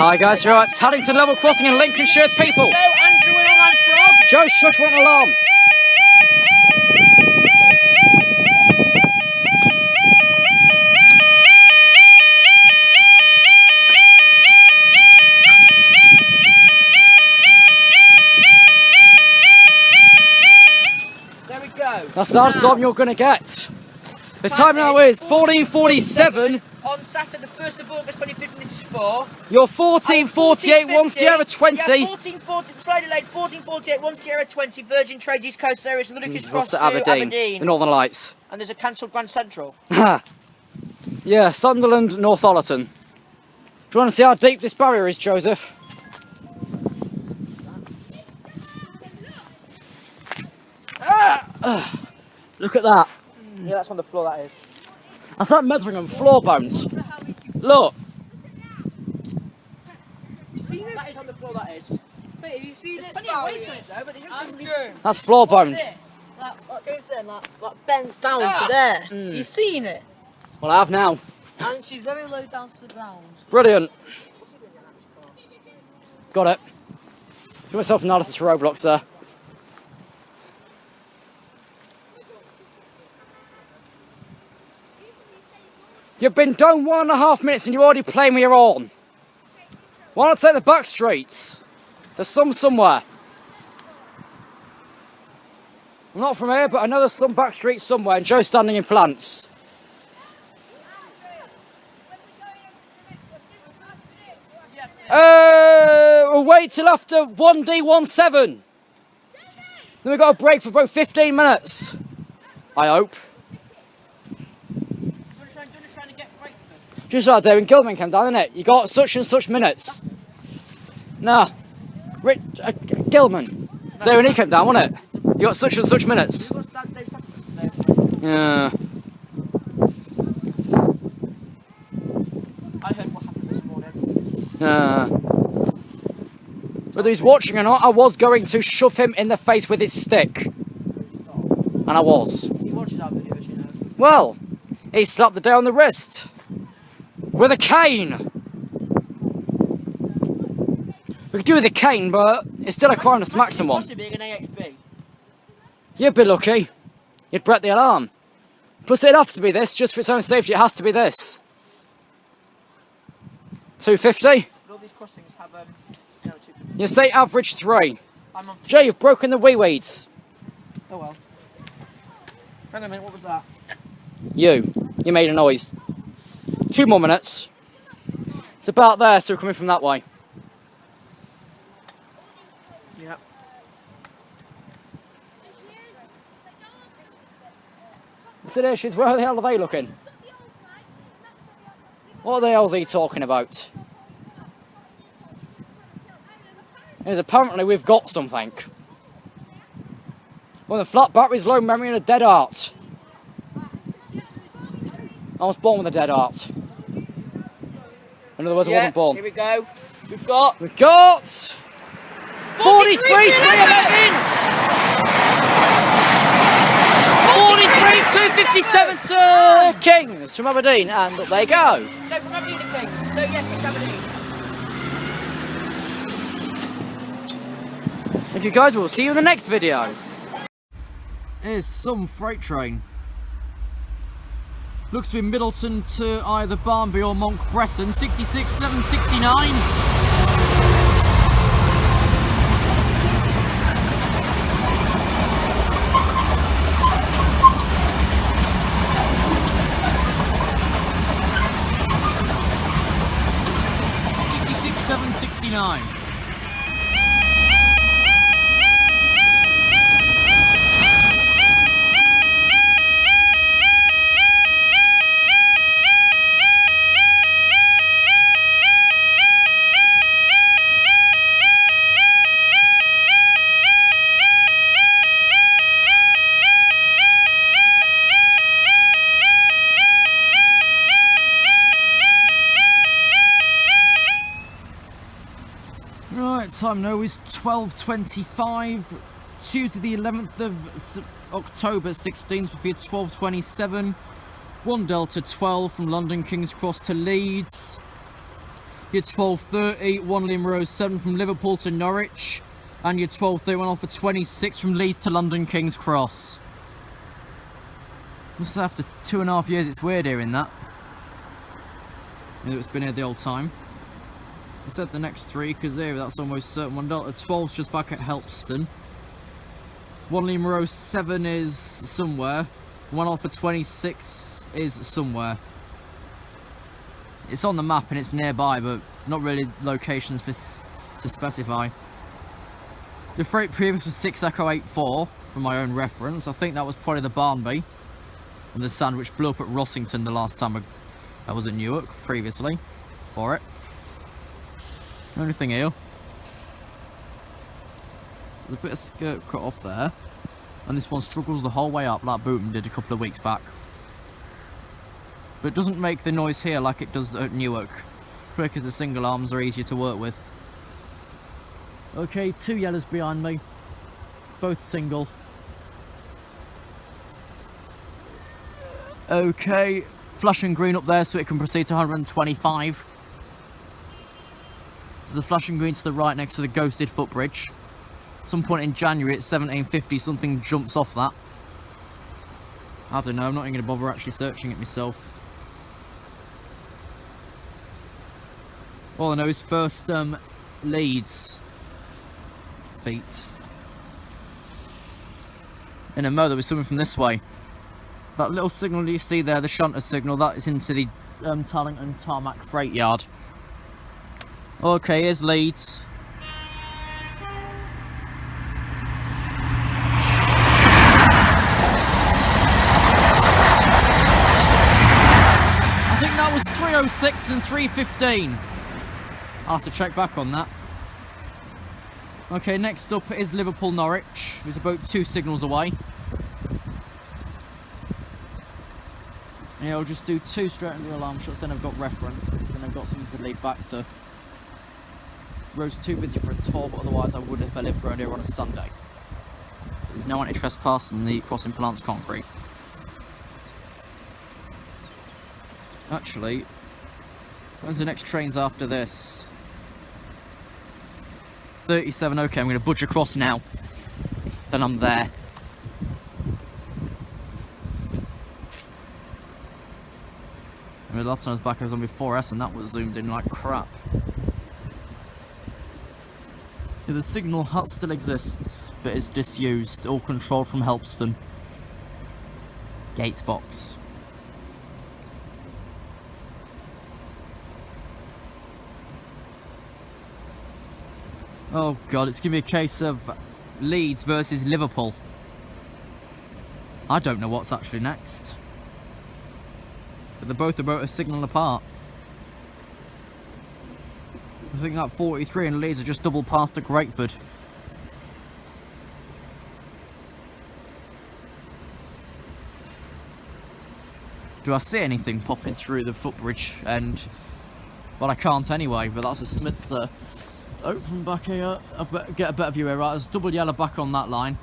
Hi guys, you're at Tallington level crossing in Lincolnshire, people. Joe, Andrew, and online frog. Joe, shush, want an alarm. There we go. That's the last alarm you're going to get. The time now is 14:47. On Saturday, the 1st of August 2015, this is for. You're 14:48, 1 Sierra 20. Yeah, 14:40, slightly late, 14:48, 1 Sierra 20, Virgin Trades East Coast Service, Ludicrous Cross to Aberdeen. The Northern Lights. And there's a cancelled Grand Central. Yeah, Sunderland, Northallerton. Do you want to see how deep this barrier is, Joseph? Look at that. Yeah, that's on the floor, that is. That's like Metheringham floor bones. Look. You seen this? That is on the floor, that is. But have you seen this barrier? Though, but Andrew. That's floor bones. That goes there and that bends down to there. You seen it? Well, I have now. And she's very low down to the ground. Brilliant. Got it. Do myself analysis for Roblox there. You've been done 1.5 minutes and you're already playing with your own. Why not take the back streets? There's some somewhere. I'm not from here, but I know there's some back streets somewhere and Joe's standing in plants. We'll wait till after 1D17. Then we've got a break for about 15 minutes. I hope. Just like David Gilman came down, innit? You got such and such minutes. Nah. Gilman. No, when he came down, wasn't it? You got such and such minutes. Yeah. I heard what happened this morning. Whether he's watching or not, I was going to shove him in the face with his stick. And I was. He watches our videos, you know. Well, he slapped the day on the wrist. With a cane. We could do with a cane, but it's still a crime to smack someone. Being an AXB. You'd be lucky. You'd break the alarm. Plus it'd have to be this, just for its own safety, it has to be this. 250? All these crossings have, no, 250. You say average 3. I'm on. Jay, you've broken the wee weeds. Oh well. Hang on a minute, what was that? You made a noise. 2 more minutes. It's about there, so we're coming from that way. Yep. So there she is. Where the hell are they looking? What the hell's he talking about? Is apparently we've got something. Well, the flat battery's low memory and a dead heart. I was born with a dead heart. In other words, I wasn't born. Here we go. We've got 43,311! 43,257 to Kings from Aberdeen, and up they go. No, from Aberdeen to Kings. No, yes, it's Aberdeen. Thank you guys, we'll see you in the next video. Here's some freight train. Looks to be Middleton to either Barnby or Monk Breton. 66,769. $66,769. Right, time now is 12:25, Tuesday the 11th of October 16th, with 12:27, 1 Delta 12 from London King's Cross to Leeds. Your 12.30, 1 Liam Rose 7 from Liverpool to Norwich. And your 12.30 went on for 26 from Leeds to London King's Cross. Must have after 2.5 years, it's weird hearing that. It's been here the whole time. I said the next 3 because there, that's almost certain. 12's just back at Helpston. 1 Liam Rose 7 is somewhere. 1 off for 26 is somewhere. It's on the map and it's nearby, but not really locations to specify. The freight previous was 6 Echo 84 for my own reference. I think that was probably the Barnby and the Sandwich blew up at Rossington the last time I was at Newark previously for it. Only thing here. So there's a bit of skirt cut off there. And this one struggles the whole way up like Bootham did a couple of weeks back. But it doesn't make the noise here like it does at Newark. Because the single arms are easier to work with. Okay, 2 yellows behind me. Both single. Okay, flashing green up there so it can proceed to 125. There's a flashing green to the right next to the ghosted footbridge. Some point in January at 1750 something jumps off that. I don't know, I'm not even going to bother actually searching it myself. All I know is first Leeds feet. In a mo there was something from this way. That little signal you see there, the shunter signal, that is into the Tallington Tarmac Freight Yard. Okay, here's Leeds. I think that was 306 and 315. I'll have to check back on that. Okay, next up is Liverpool Norwich, who's about 2 signals away. Yeah, I'll just do 2 straight into the alarm shots, then I've got reference, then I've got something to lead back to. Road's too busy for a tour, but otherwise I would if I lived around here on a Sunday. There's no anti-trespass and the crossing plant's concrete. Actually, when's the next trains after this? 37, okay, I'm going to budge across now. Then I'm there. I mean, last time I was back I was on before S and that was zoomed in like crap. Yeah, the signal hut still exists, but is disused, all controlled from Helpston. Gate box. Oh god, it's going to be a case of Leeds versus Liverpool. I don't know what's actually next. But they're both about a signal apart. I think that 43 and Leeds are just double past to Grateford. Do I see anything popping through the footbridge end? Well, I can't anyway, but that's a Smith's there. Out from back here, I better get a better view here. Right, there's double yellow back on that line.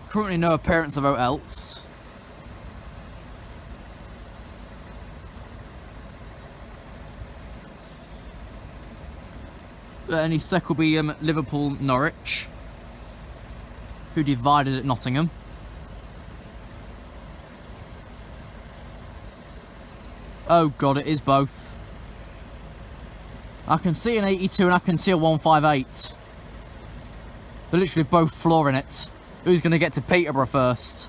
Currently no appearance of out else. Any sec will be Liverpool Norwich, who divided at Nottingham. Oh god, it is both. I can see an 82 and I can see a 158. They're literally both flooring it. Who's going to get to Peterborough first?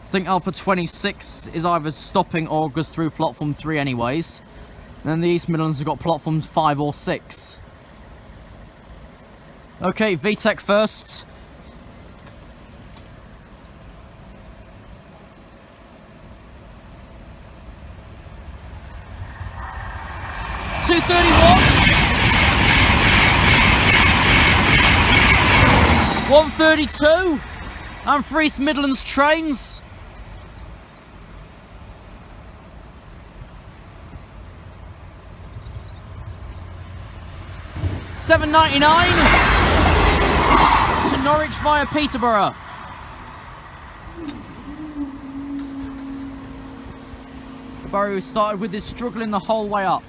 I think Alpha 26 is either stopping or goes through platform 3 anyways. And then the East Midlands have got platforms 5 or 6. Okay, VTEC first. $132 and for East Midlands trains. $7.99 to Norwich via Peterborough. The Barry started with this struggling the whole way up.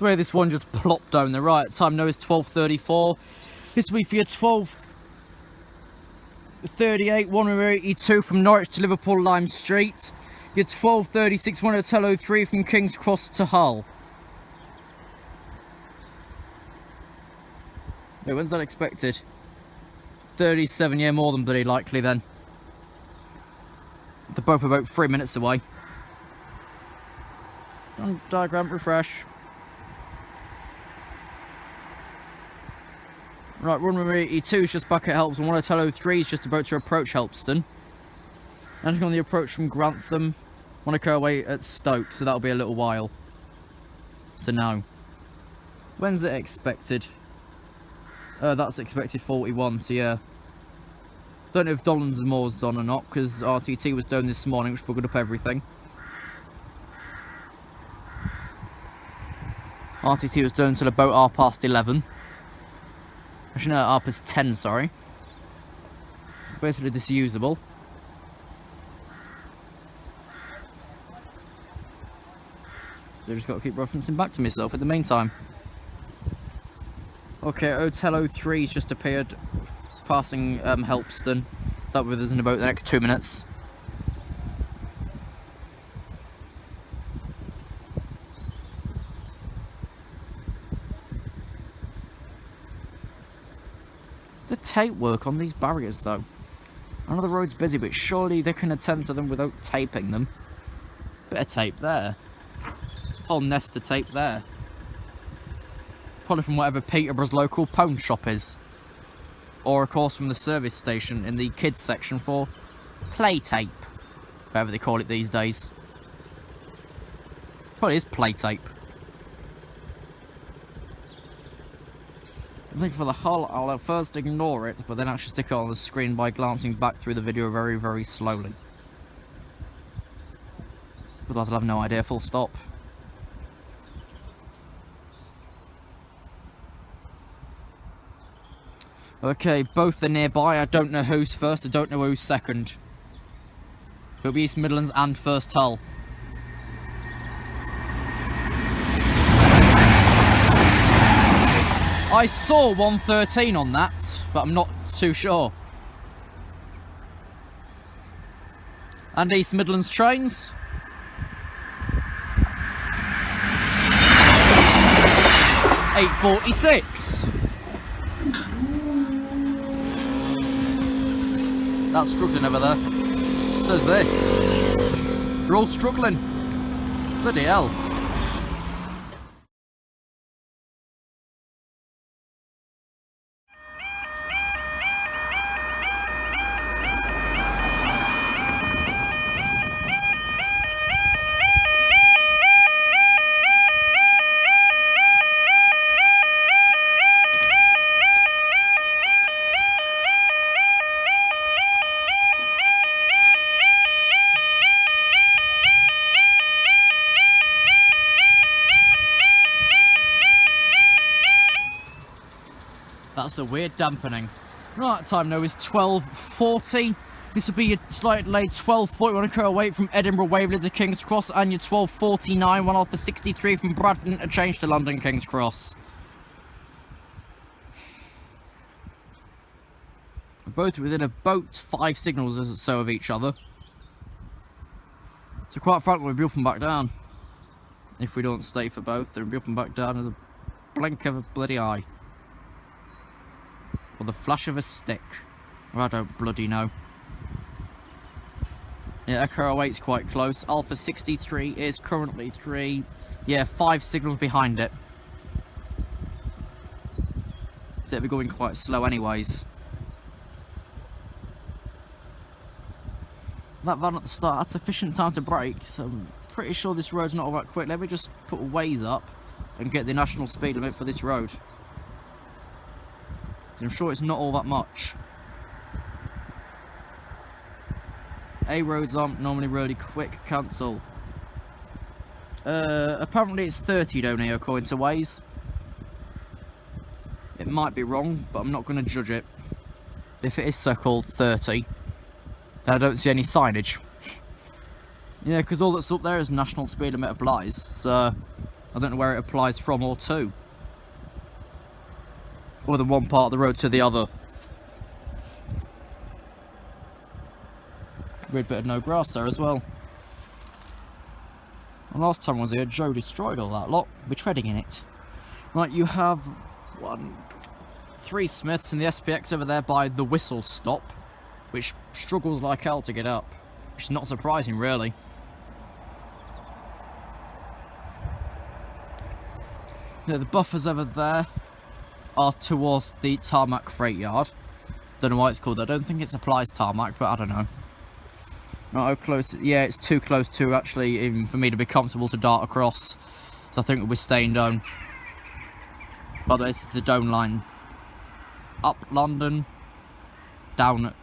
The way this one just plopped down there. Right, time now is 12:34. This will be for your 12:38 182 from Norwich to Liverpool Lime Street. Your 12:36 103 from King's Cross to Hull. Wait, when's that expected? 37, yeah, more than bloody likely then. They're both about 3 minutes away. Diagram refresh. Right, runway 82 is just back at Helpston. 103 is just about to approach Helpston. Landing on the approach from Grantham. Want to go away at Stoke, so that'll be a little while. So no. When's it expected? That's expected 41, so yeah. Don't know if Dollins and Moore's on or not, because RTT was down this morning, which buggered up everything. RTT was down until about 11:30. Actually, no, 10:30, sorry. Basically disusable. So I just got to keep referencing back to myself in the meantime. Okay, Hotel 03's just appeared, passing Helpston. That will be with us in about the next 2 minutes. The tape work on these barriers though. I know the road's busy, but surely they can attend to them without taping them. Bit of tape there. Whole nest of tape there. Probably from whatever Peterborough's local pawn shop is. Or of course from the service station in the kids section for play tape. Whatever they call it these days. Probably is play tape. I think for the hull, I'll at first ignore it, but then actually stick it on the screen by glancing back through the video very, very slowly. Otherwise I'll have no idea, full stop. Okay, both are nearby. I don't know who's first, I don't know who's second. It'll be East Midlands and First Hull. I saw 113 on that, but I'm not too sure. And East Midlands trains. .846. That's struggling over there. So's this. They're all struggling. Bloody hell. That's a weird dampening. Right, time now is 12:40. This will be your slightly late 12:40 one occur away from Edinburgh Waverley to King's Cross, and your 12:49 one off for 63 from Bradford interchange to London King's Cross. Both within about 5 signals or so of each other. So quite frankly, we'll be up and back down. If we don't stay for both, they'll be up and back down in the blink of a bloody eye. Or the flash of a stick. Or I don't bloody know. Yeah, Echo 08's quite close. Alpha 63 is currently 5 signals behind it. So it'll be going quite slow anyways. That van at the start had sufficient time to brake, so I'm pretty sure this road's not all that quick. Let me just put a Waze up and get the national speed limit for this road. I'm sure it's not all that much. A roads aren't normally really quick. Cancel. Apparently it's 30 down here according to Waze. It might be wrong, but I'm not going to judge it. If it is so called 30, then I don't see any signage. Yeah, because all that's up there is national speed limit applies, so I don't know where it applies from or to. Or the one part of the road to the other. Weird bit of no grass there as well. And last time I was here, Joe destroyed all that lot. We're treading in it. Right, you have 3 Smiths and the SPX over there by the whistle stop, which struggles like hell to get up. Which is not surprising, really. Yeah, the buffers over there are towards the tarmac freight yard. Don't know why it's called that. I don't think it supplies tarmac, but I don't know. Not how close. Yeah, it's too close to actually even for me to be comfortable to dart across. So I think we'll be staying down. By the way, this is the Down line. Up London, down at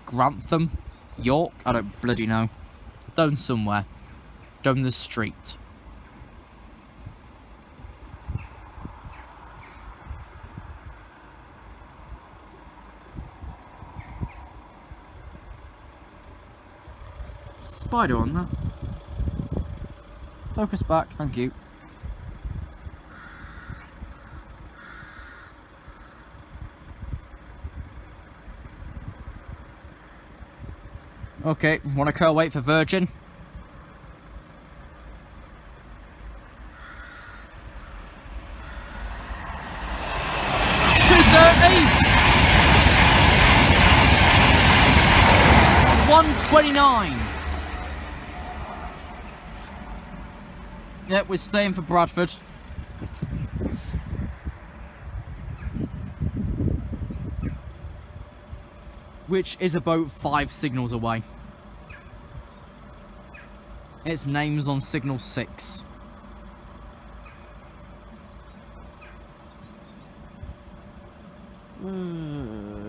Grantham, York. I don't bloody know. Down somewhere. Down the street. Spider on that. Focus back, thank you. Okay, wanna go wait for Virgin? $129. Yep, we're staying for Bradford. Which is about 5 signals away. Its name's on signal 6.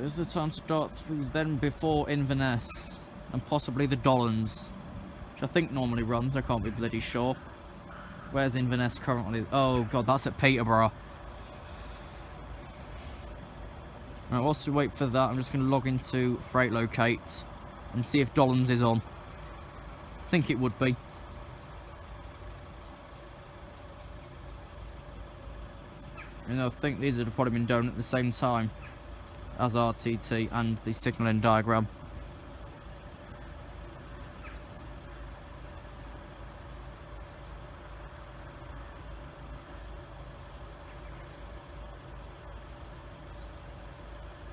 Is the time to start through then before Inverness? And possibly the Dollans, which I think normally runs, I can't be bloody sure. Where's Inverness currently? Oh god, that's at Peterborough. Right, whilst we wait for that, I'm just going to log into Freight Locate and see if Dollans is on. I think it would be. And I think these would have probably been done at the same time as RTT and the signalling diagram.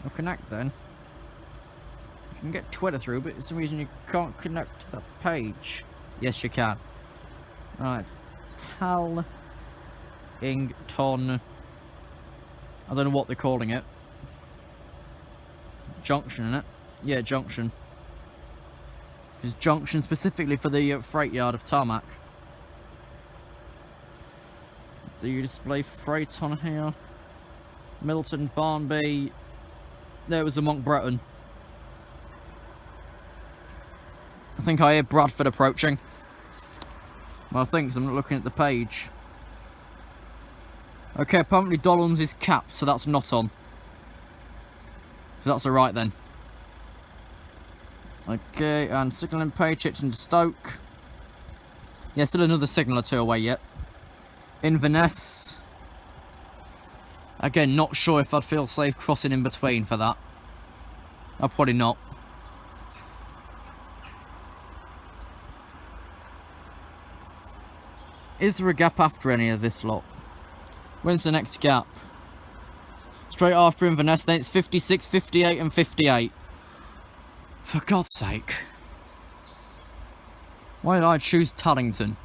I'll connect then. You can get Twitter through, but for some reason you can't connect to that page. Yes, you can. Right, Tallington. I don't know what they're calling it. Junction, innit? Yeah, junction. It's junction specifically for the freight yard of tarmac. Do you display freight on here? Milton, Barnby. There was a Monk Breton. I think I hear Bradford approaching. Well, I think, 'cause I'm not looking at the page. Okay, apparently Dollans is capped, so that's not on. So that's alright then. Okay, and signalling page, Hitchin to Stoke. Yeah, still another signal or 2 away yet. Inverness. Again, not sure if I'd feel safe crossing in between for that. I'll probably not. Is there a gap after any of this lot? When's the next gap? Straight after Inverness, then it's 56, 58 and 58. For God's sake. Why did I choose Tallington?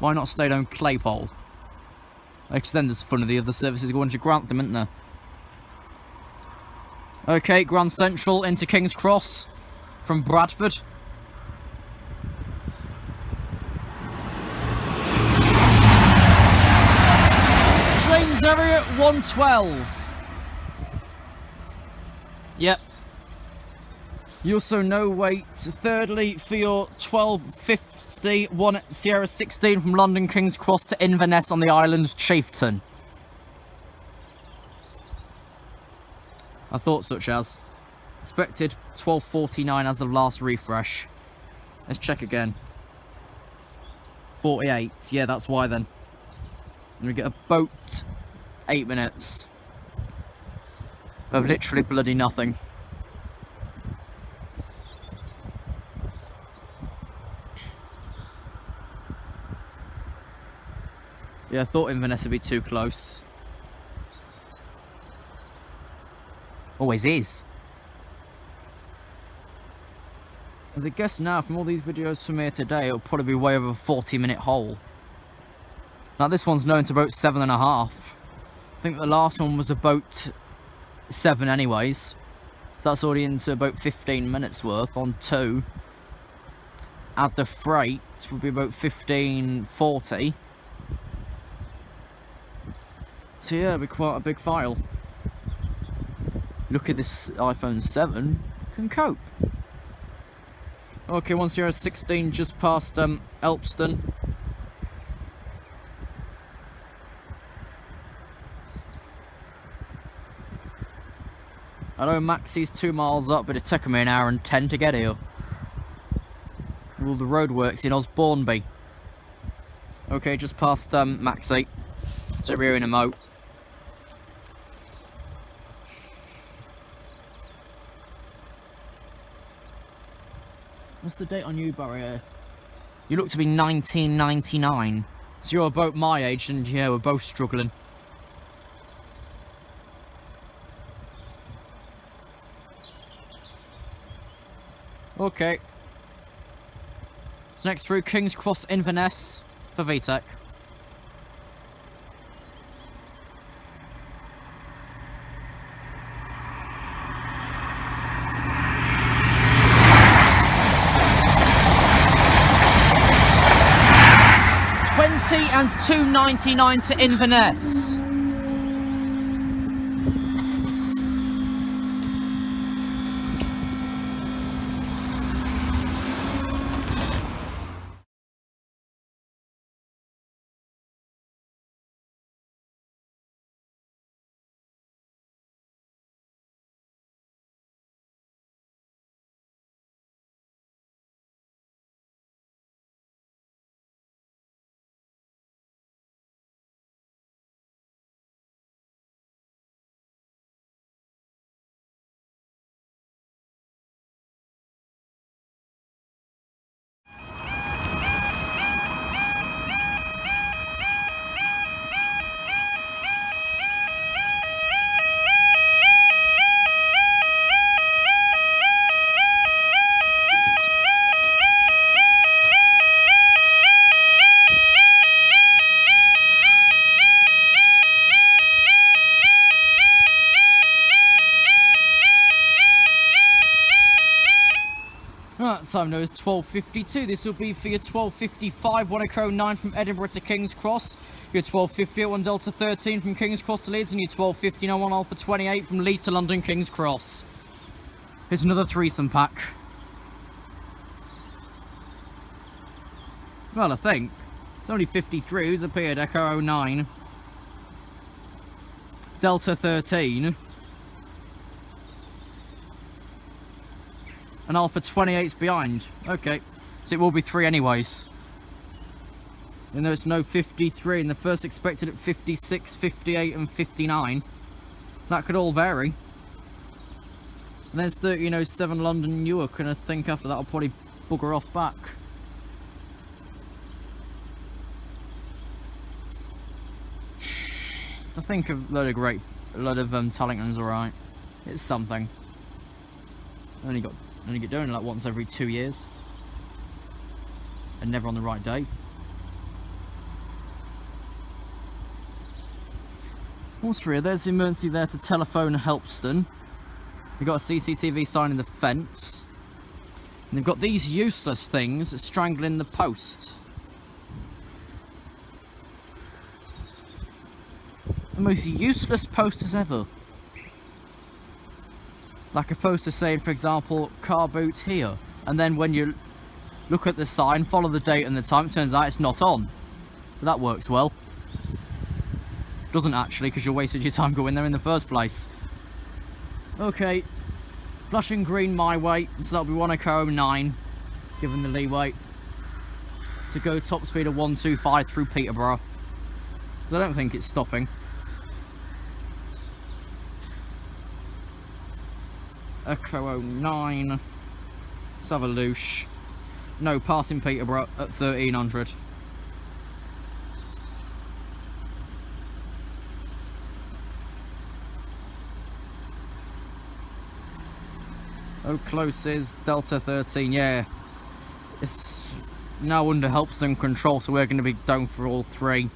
Why not stay down Claypole? Because then there's fun of the other services going to Grantham, isn't there? Okay, Grand Central into King's Cross from Bradford. James area 112. Yep. You also know wait thirdly for your 1250 1 Sierra 16 from London King's Cross to Inverness on the island Chieftain. I thought such as. Expected 1249 as of last refresh. Let's check again. 48. Yeah, that's why then. And we get a boat 8 minutes of literally bloody nothing. Yeah, I thought Inverness would be too close. Always is. As I guess now, from all these videos from here today, it'll probably be way over a 40-minute hole. Now this one's known to about 7.5. I think the last one was about 7 anyways. So that's already into about 15 minutes worth on 2. Add the freight, would be about 15.40. So yeah, it'll be quite a big file. Look at this iPhone 7, can cope. Okay, 1016 just past Elpston. I know Maxie's 2 miles up, but it took me 1 hour and 10 to get here. All the roadworks in Osborneby. Okay, just past Maxie. So we're in a moat. What's the date on you, Barry? You look to be 1999. So you're about my age, and yeah, we're both struggling. Okay. So next through King's Cross, Inverness for VTEC. And £2.99 to Inverness. Right, time now is 12:52. This will be for your 12:55, 109 from Edinburgh to King's Cross. Your 12:50 at 1 Delta 13 from King's Cross to Leeds, and your 12:15 at 1 Alpha 28 from Leeds to London King's Cross. It's another threesome pack. Well, I think. It's only 53 who's appeared. Echo 09. Delta 13. And Alpha 28's behind. Okay. So it will be 3 anyways. Even though it's no 53 and the first expected at 56, 58 and 59. That could all vary. And there's 1307 London Newark, and I think after that I'll probably bugger off back. I think a load of Tallington's alright. It's something. Only get doing it like once every 2 years. And never on the right day. Austria, there's the emergency there to telephone Helpston. They've got a CCTV sign in the fence. And they've got these useless things strangling the post. The most useless posters ever. Like a poster saying, for example, car boot here. And then when you look at the sign, follow the date and the time, it turns out it's not on. So that works well. Doesn't actually, because you wasted your time going there in the first place. Okay. Flashing green my way, so that'll be 109, given the leeway. to go top speed of 125 through Peterborough. I don't think it's stopping. Echo 09. Let's have a loosh. No, passing Peterborough at 1300. Oh, close is Delta 13, yeah. It's now under Helpston control, so we're going to be down for all three.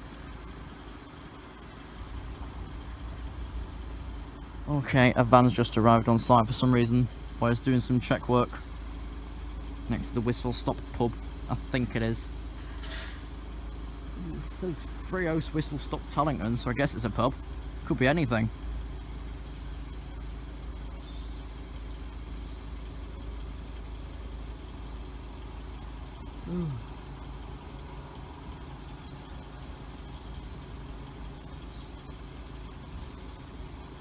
Okay, a van's just arrived on site for some reason while it's doing some check work next to the Whistle Stop pub, I think it is. It says Freos Whistle Stop Tallington, so I guess it's a pub. Could be anything.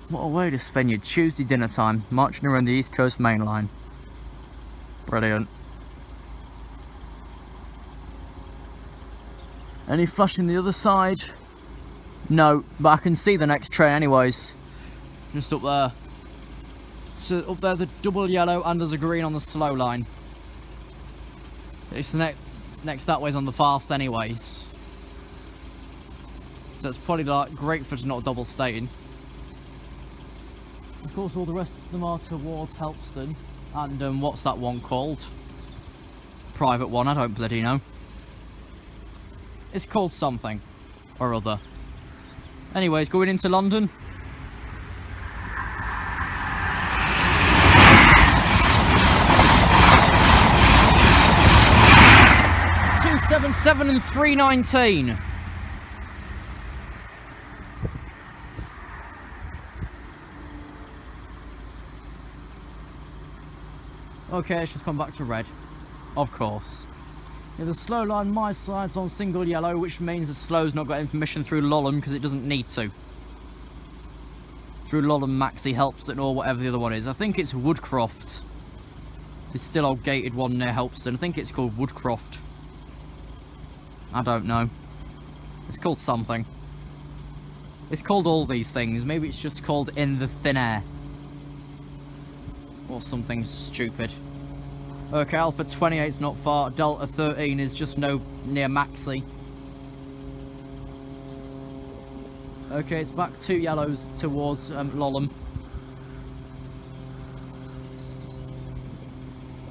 What a way to spend your Tuesday dinner time, marching around the East Coast Main Line. Brilliant. Any flashing the other side? No, but I can see the next train anyways. Just up there. So up there, the double yellow, and there's a green on the slow line. It's the next that way's on the fast anyways. So it's probably like great for not double stating. Of course, all the rest of them are towards Helpston, and what's that one called? Private one, I don't bloody know. It's called something or other. Anyways, going into London. and 319. Okay, let's just come back to red. Of course. Yeah, the slow line, my side's on single yellow, which means the slow's not got information through Lolland because it doesn't need to. Through Lolland, Maxi, Helpston, or whatever the other one is. I think it's Woodcroft. It's still old gated one near Helpston. I think it's called Woodcroft. I don't know. It's called something. It's called all these things. Maybe it's just called In the Thin Air. Or something stupid. Okay, Alpha 28's not far. Delta 13 is just near Maxi. Okay, it's back 2 yellows towards Lolland.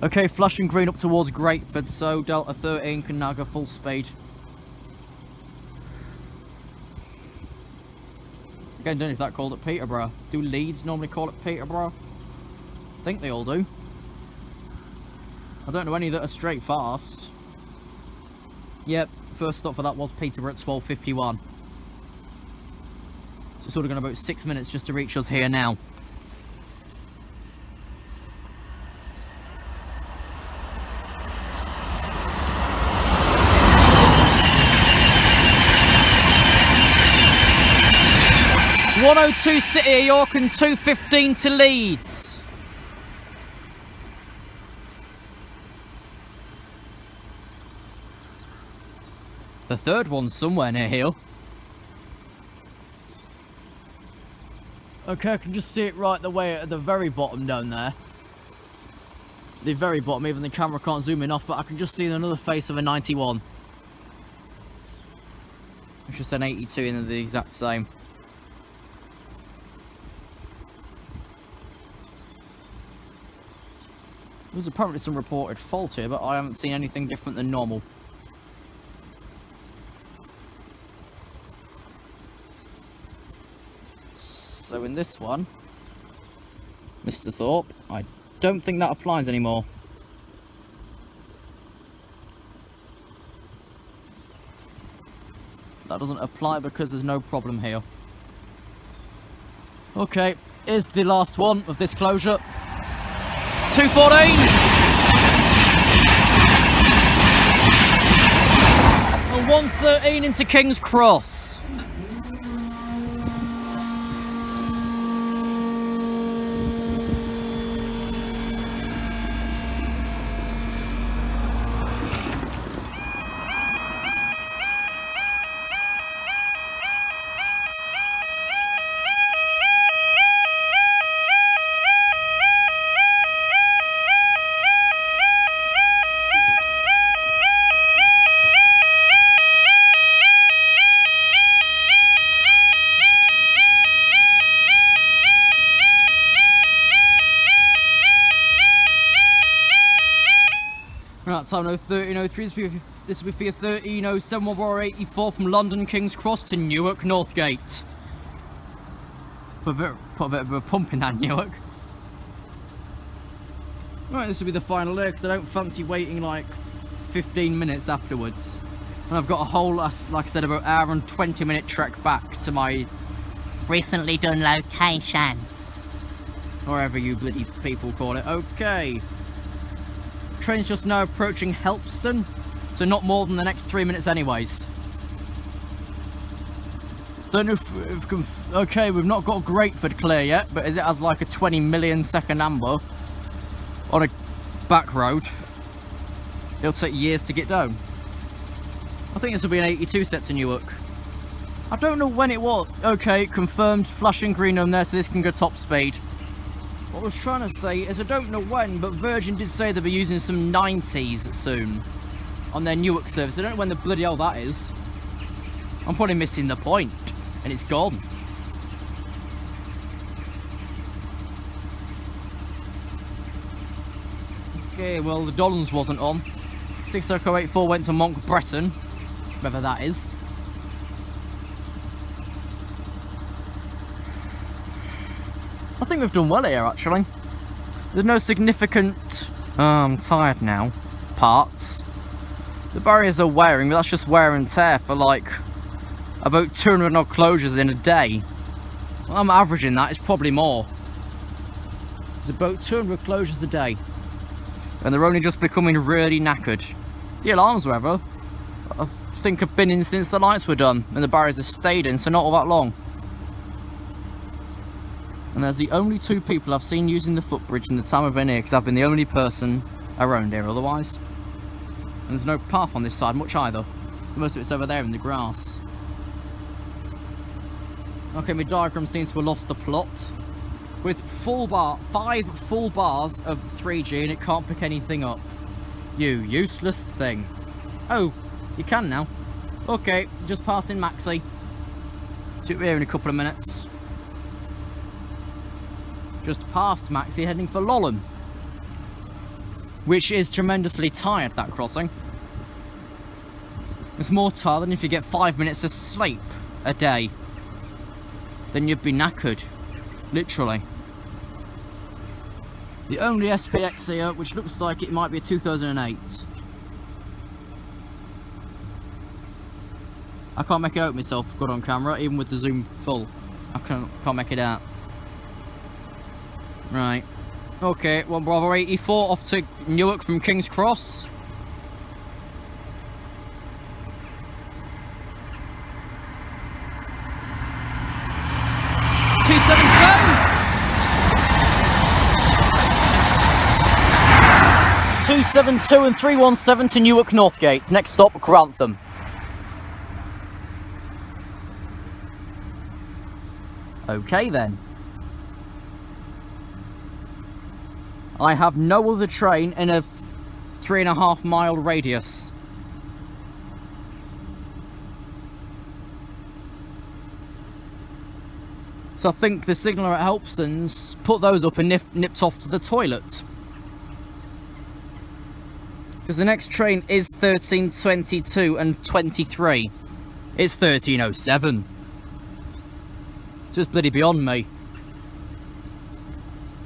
Okay, flashing green up towards Grateford, so Delta 13 can now go full speed. Again, don't know if that called it Peterborough. Do Leeds normally call it Peterborough? I think they all do. I don't know any that are straight fast. Yep, first stop for that was Peterborough at 12:51. So it's sort of going about 6 minutes just to reach us here now. .102 City of York and 2:15 to Leeds. The third one's somewhere near here. Okay, I can just see it right the way at the very bottom down there. The very bottom, even the camera can't zoom in off, but I can just see another face of a 91. It's just an 82 in the exact same. There's apparently some reported fault here, but I haven't seen anything different than normal. So in this one, Mr. Thorpe, I don't think that applies anymore. That doesn't apply because there's no problem here. Okay, here's the last one of this closure. 2:14. And 1:13 into King's Cross. that time, 1303. This will be for your 1307 84 from London King's Cross to Newark Northgate. Put a bit of a pump in that, Newark. Right, this will be the final day because I don't fancy waiting like 15 minutes afterwards. And I've got a whole, like I said, about hour and 20-minute trek back to my recently done location. Wherever you bloody people call it. Okay. Train's just now approaching Helpston, so not more than the next 3 minutes anyways. Don't know if okay, we've not got Grateford clear yet, but as it has like a 20 million second amber on a back road, it'll take years to get down. I think this will be an 82 set to Newark. I don't know when it was. Okay, confirmed, flashing green on there, so this can go top speed. What I was trying to say is I don't know when, but Virgin did say they'll be using some 90s soon on their Newark service. I don't know when the bloody hell that is. I'm probably missing the point, and it's gone. Okay, well the Dollans wasn't on. 60084 went to Monk Breton, wherever that is. I think we've done well here actually. There's no significant, I'm tired now, parts. The barriers are wearing, but that's just wear and tear for like about 200 odd closures in a day. Well, I'm averaging that, it's probably more. It's about 200 closures a day. And they're only just becoming really knackered. The alarms, however, I think have been in since the lights were done and the barriers have stayed in, so not all that long. And there's the only two people I've seen using the footbridge in the time I've been here, because I've been the only person around here otherwise. And there's no path on this side much either. Most of it's over there in the grass. Okay, my diagram seems to have lost the plot. With 5 full bars of 3G and it can't pick anything up. You useless thing. Oh, you can now. Okay, just passing Maxi. Should be here in a couple of minutes. Just past Maxi, heading for Lolland, which is tremendously tired, that crossing. It's more tired than if you get 5 minutes of sleep a day. Then you'd be knackered, literally. The only SPX here, which looks like it might be a 2008. I can't make it out myself good on camera, even with the zoom full. I can't make it out. Right. Okay, 1 Bravo 84 off to Newark from King's Cross. .272 and 317 to Newark Northgate. Next stop, Grantham. Okay then. I have no other train in a 3.5 mile radius. So I think the signaller at Helpston's put those up and nipped off to the toilet. Because the next train is 1322 and 23. It's 1307. Just bloody beyond me.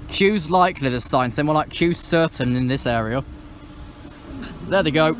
Queue's likely, the sign saying more like queue's certain in this area. There they go.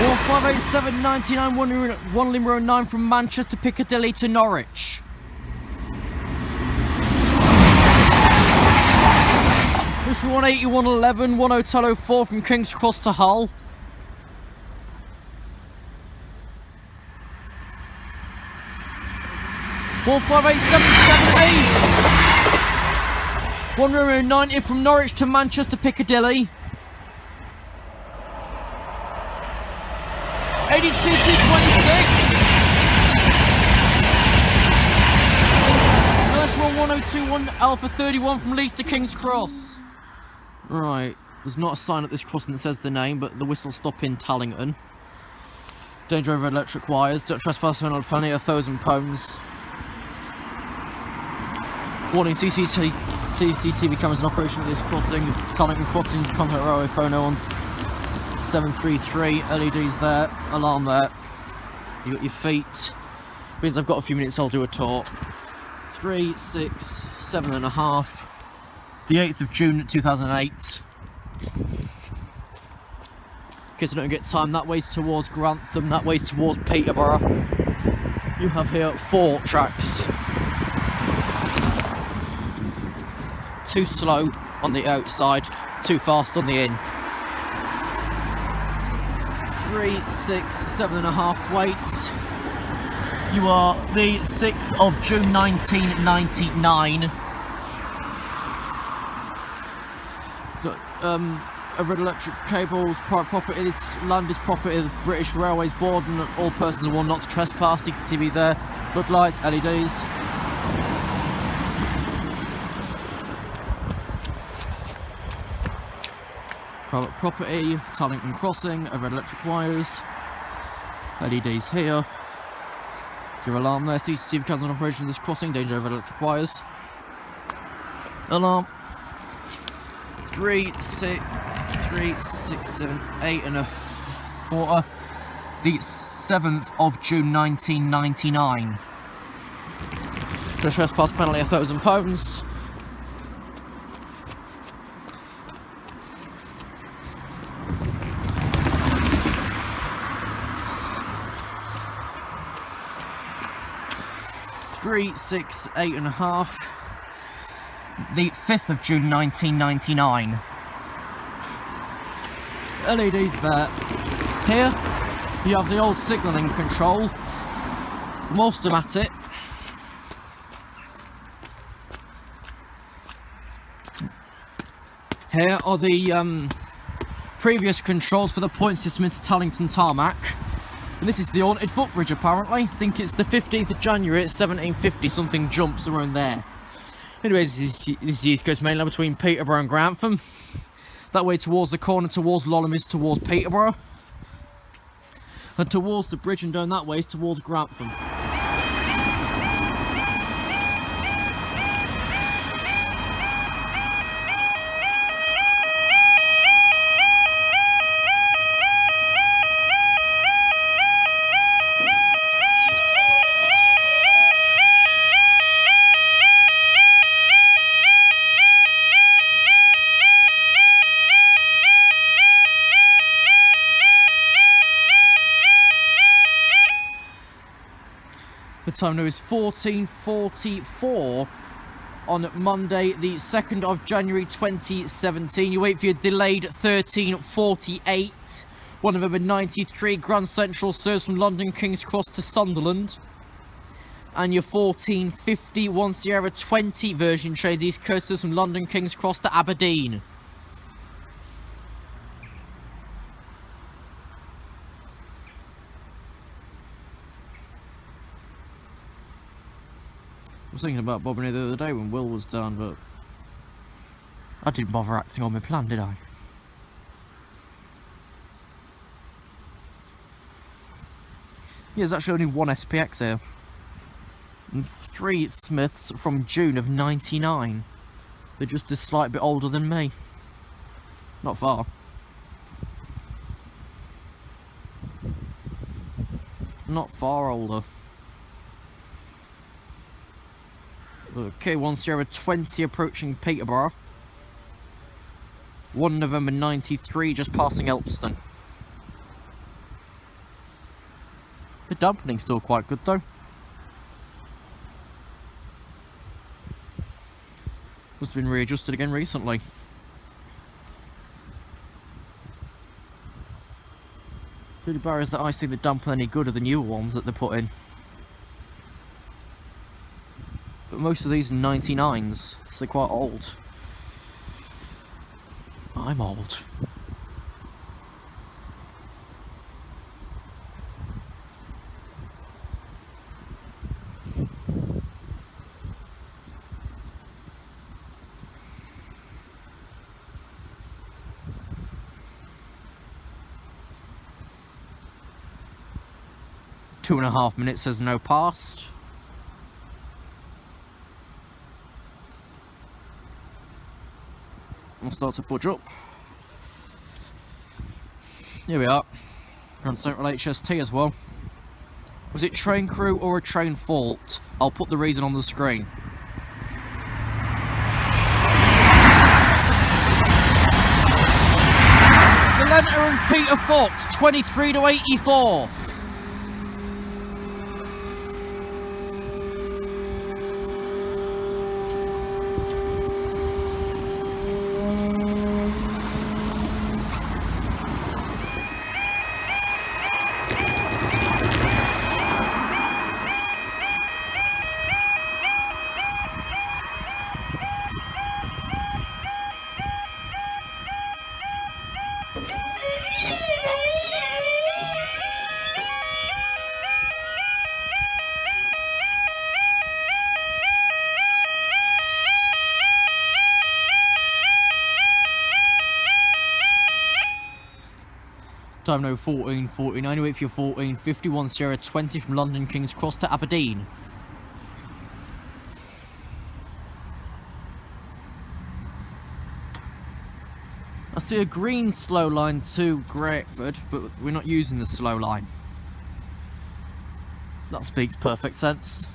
Or 58799 1 Limerick 9 from Manchester Piccadilly to Norwich. This 18111 1 Hotel 04 from King's Cross to Hull. Or 58778 1 Limerick 90 from Norwich to Manchester Piccadilly. 82 226. That's 1 1021 Alpha 31 from Leeds to King's Cross. Right, there's not a sign at this crossing that says the name, but the whistle stop in Tallington. Danger over electric wires, don't trespass on penalty £1,000. Warning, CCTV cameras in operation at this crossing. Tallington crossing, contact railway phone 01733, LEDs there, alarm there. You got your feet. Means I've got a few minutes, I'll do a talk. 3, 6, 7.5. The 8th of June 2008. In case I don't get time, that way's towards Grantham, that way's towards Peterborough. You have here 4 tracks. 2 slow on the outside, 2 fast on the in. 3, 6, 7.5 weights. You are the 6th of June 1999. Red electric cables, private property, this land is property of the British Railways Board and all persons are warned not to trespass. CCTV there, floodlights, LEDs. Private property, Tallington crossing, overhead electric wires, LEDs here. Your alarm there, CCTV cameras on operation of this crossing, danger over electric wires. Alarm. 3, 6, 7, 8.25. The 7th of June 1999. Trespass penalty £1,000. Three, 6, 8.5. The 5th of June 1999. LEDs there. Here you have the old signalling control, most automatic. Here are the previous controls for the point system into Tallington tarmac. And this is the haunted footbridge apparently. I think it's the 15th of January at 1750 something jumps around there. Anyways, this is the East Coast main line between Peterborough and Grantham. That way towards the corner towards Lolham is towards Peterborough. And towards the bridge and down that way is towards Grantham. The time now is 14:44 on Monday, the 2nd of January 2017. You wait for your delayed 13:48. 1 November 93, Grand Central serves from London King's Cross to Sunderland. And your 14:50, 1 Sierra 20 version trades East Coast serves from London King's Cross to Aberdeen. I was thinking about bobbing here the other day when Will was down, but I didn't bother acting on my plan, did I? Yeah, there's actually only 1 SPX here. And 3 Smiths from June of 99. They're just a slight bit older than me. Not far. Not far older. Okay, 1 Sierra 20 approaching Peterborough. 1 November 93 just passing Elpston. The dampening's still quite good though. Must have been readjusted again recently. The only barrier is that I see the damper any good are the newer ones that they put in. But most of these are 99s, so they're quite old. I'm old. 2.5 minutes has no passed. We'll start to budge up. Here we are. Grand Central HST as well. Was it train crew or a train fault? I'll put the reason on the screen. Valenta and Peter Fox, 23 to 84. Time now 14:49, wait for your 14:51 Sierra 20 from London King's Cross to Aberdeen. I see a green slow line to Grateford, but we're not using the slow line. That speaks perfect sense.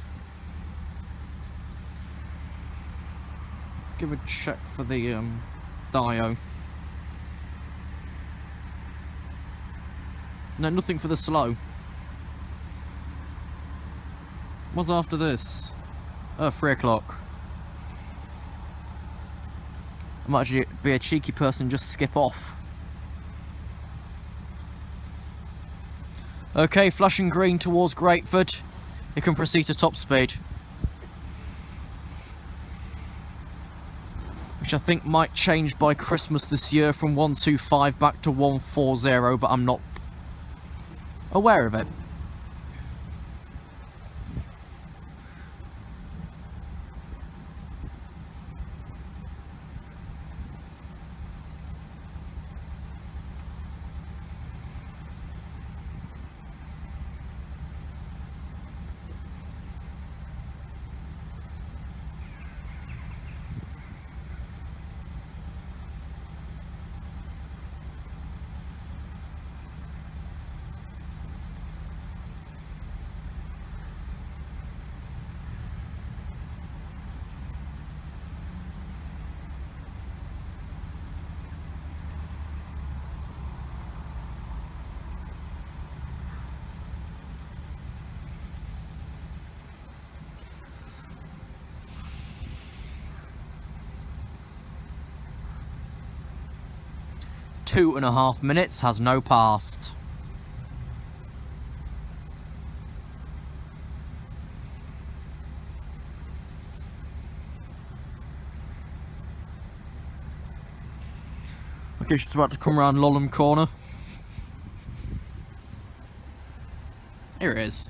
Let's give a check for the Dio. No, nothing for the slow. What's after this? 3 o'clock. I might actually be a cheeky person and just skip off. Okay, flashing green towards Grateford. You can proceed to top speed. Which I think might change by Christmas this year from 125 back to 140, but I'm not aware of it. Two and a half minutes has no passed. Okay, she's about to come around Lolham Corner. Here it is.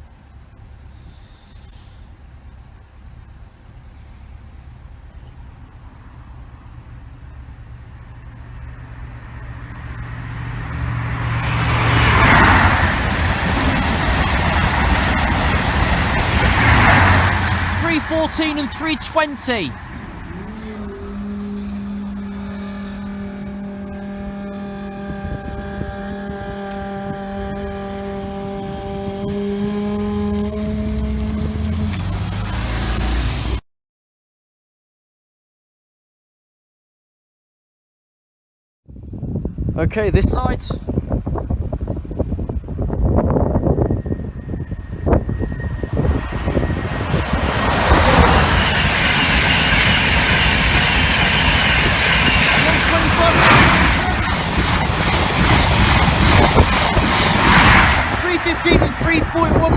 .314 and 320. Okay, this side.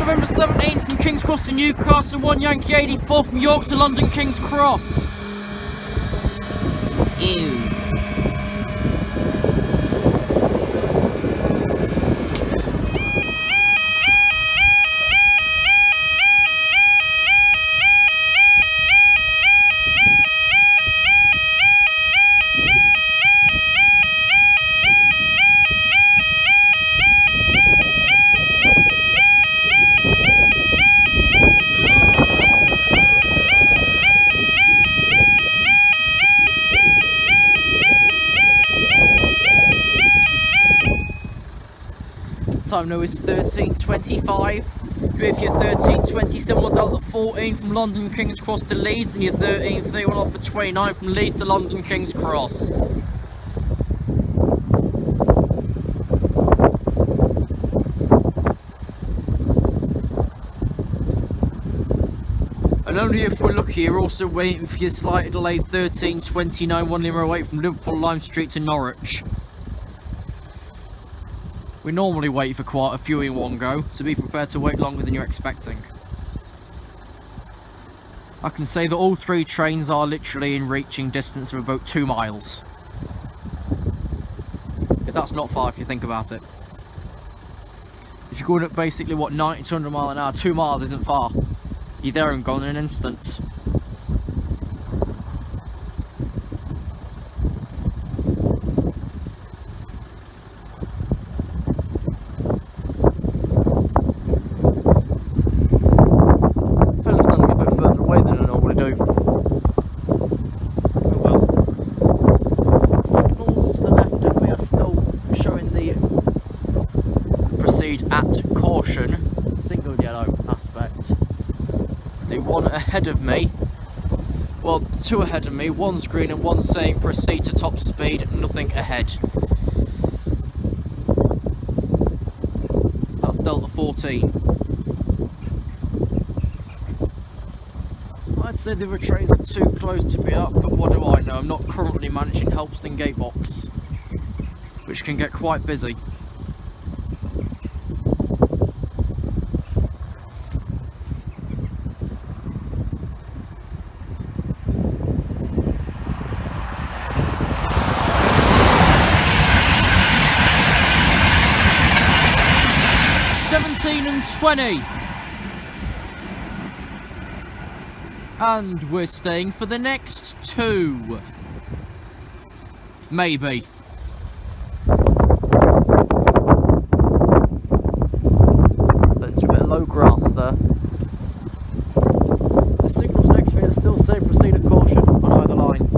November 17th from King's Cross to Newcastle, 1 Yankee 84 from York to London King's Cross. Ew. time now is 13:25. With your 13:27 on Delta 14 from London King's Cross to Leeds, and your 13:31 off for 29 from Leeds to London King's Cross. And only if we're lucky, you're also waiting for your slightly delayed 13:29 108 from Liverpool Lime Street to Norwich. We normally wait for quite a few in one go, so be prepared to wait longer than you're expecting. I can say that all 3 trains are literally in reaching distance of about 2 miles. Because that's not far if you think about it. If you're going at basically, what, 90 to 100 mile an hour, 2 miles isn't far. You're there and gone in an instant. Ahead of me, well, 2 ahead of me, 1's green and 1's saying proceed to top speed, nothing ahead. That's Delta 14. I'd say the other trains are too close to be up, but what do I know? I'm not currently managing Helpston Gatebox, which can get quite busy. And 20, and we're staying for the next 2, maybe. That's a bit of low grass there. The signals next to me are still saying proceed at caution on either line,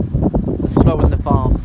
the slow and the fast.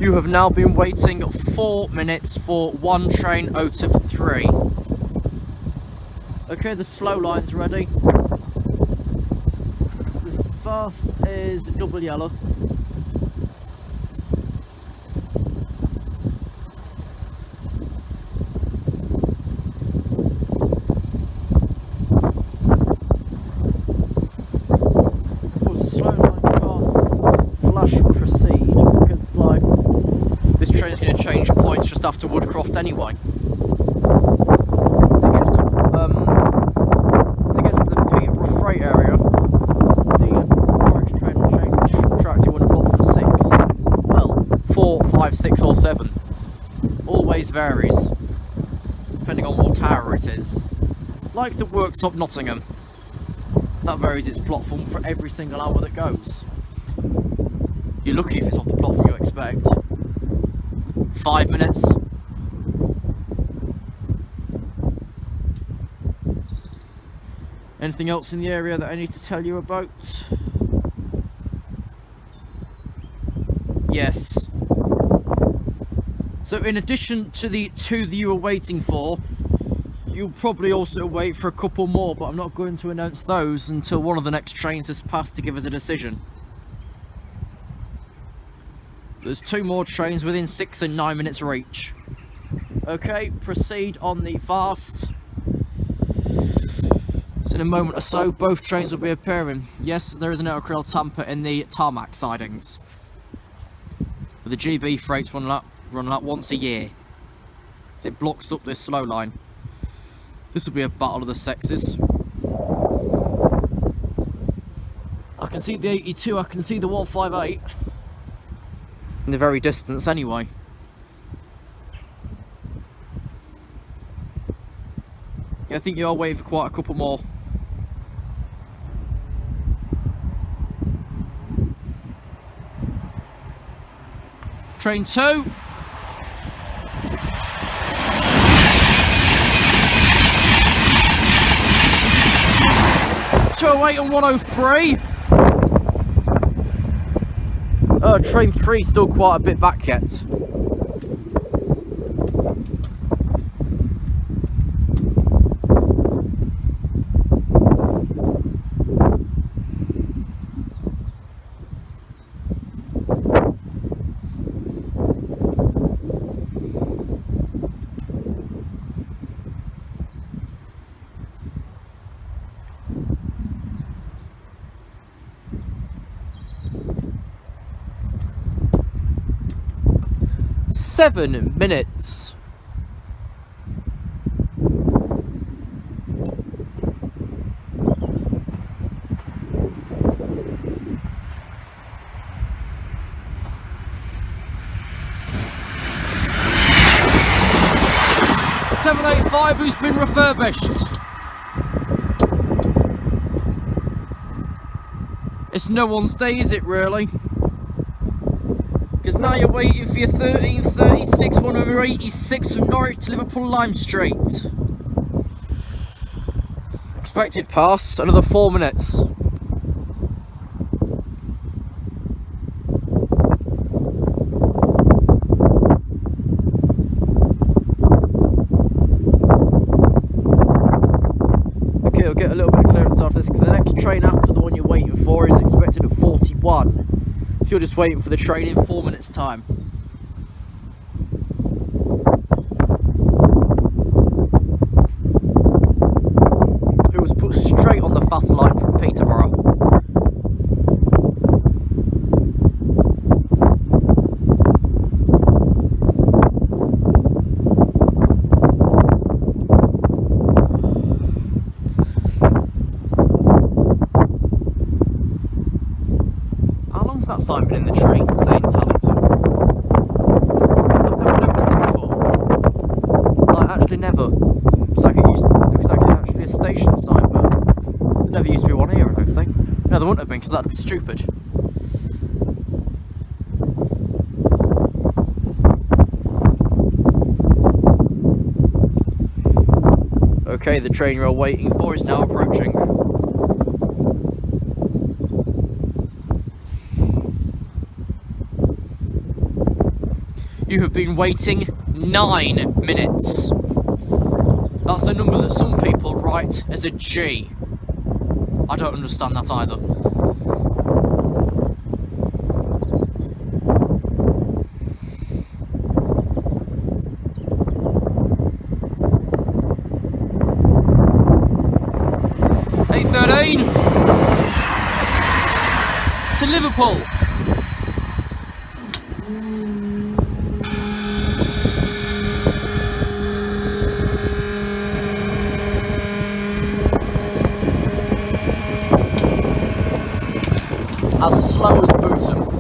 You have now been waiting 4 minutes for 1 train out of 3. Okay, the slow line's ready. The fast is double yellow. After Woodcroft anyway. To get to the Peterborough Freight area, the Norwich train will change track to 1 o'clock from 6. Well, 4, 5, 6 or 7. Always varies, depending on what tower it is. Like the Worktop Nottingham. That varies its platform for every single hour that goes. You're lucky if it's off the platform you expect. 5 minutes. Anything else in the area that I need to tell you about? Yes. So in addition to the 2 that you were waiting for, you'll probably also wait for a couple more, but I'm not going to announce those until one of the next trains has passed to give us a decision. There's 2 more trains within 6 and 9 minutes reach. Okay, proceed on the fast. So in a moment or so, both trains will be appearing. Yes, there is an aerial tamper in the tarmac sidings. But the GB freights run out once a year. So it blocks up this slow line. This will be a battle of the sexes. I can see the 82, I can see the 158. In the very distance anyway. Yeah, I think you are waiting for quite a couple more. Train 2. ...208 and 103. Train 3 still quite a bit back yet. Seven minutes. .785 who's been refurbished. It's no one's day, is it really? Because now you're waiting for your 1336 186 from Norwich to Liverpool Lime Street. Expected pass, another 4 minutes. Okay, we'll get a little bit of clearance after this, because the next train after the one you're waiting for is expected at 41. So you're just waiting for the train in 4 minutes time. It was put straight on the fast line from Peterborough. That sign been in the train saying Tallington? I've never noticed it before. Like, actually never. Looks like it's actually a station sign, but there never used to be one here, I don't think. No, there wouldn't have been, because that'd be stupid. Okay, the train you're waiting for is now approaching. You have been waiting 9 minutes. That's the number that some people write as a G. I don't understand that either. .813 to Liverpool. As slow as Bootham.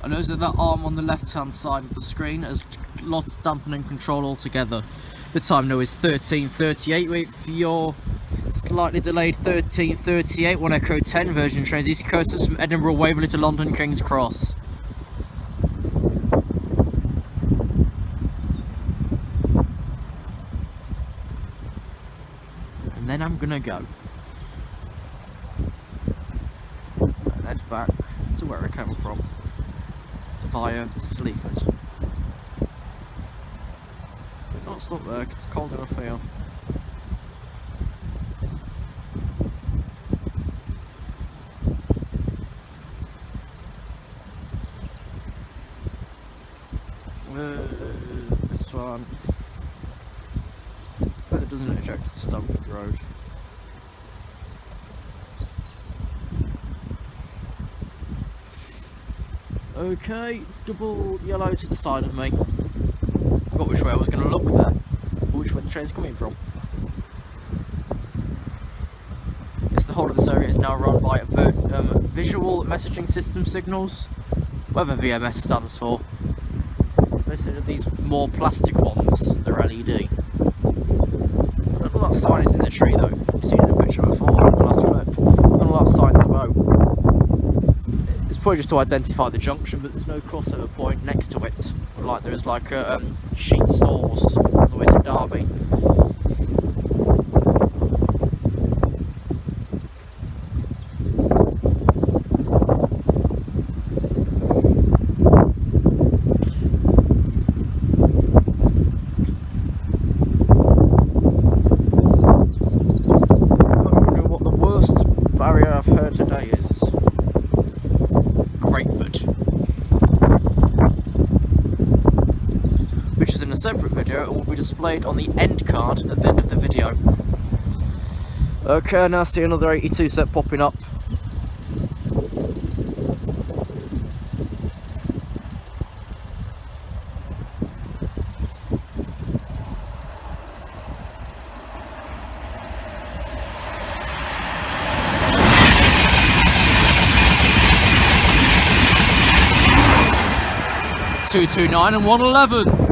I notice that arm on the left hand side of the screen has lost dampening control altogether. The time now is 13:38. Wait for your Slightly delayed 13:38, 1 Echo 10, Virgin Trains East Coasters from Edinburgh Waverley to London King's Cross. And then I'm gonna go. And head back to where I came from, via Sleaford. Not stop there, 'cause it's cold enough here. This one. But it doesn't eject Stamford Road. Okay, double yellow to the side of me. Forgot which way I was going to look there, or which way the train's coming from. Yes, the whole of this area is now run by visual messaging system signals, whatever VMS stands for. Basically, these more plastic ones, they're LED. Look at that sign is in the tree though. You've seen the picture before in the last clip. Not a lot of signs about. It's probably just to identify the junction, but there's no crossover point next to it. Like there is like sheet stores on the way to Derby. Separate video and will be displayed on the end card at the end of the video. Okay, now I see another 82 set popping up. .229 and 111.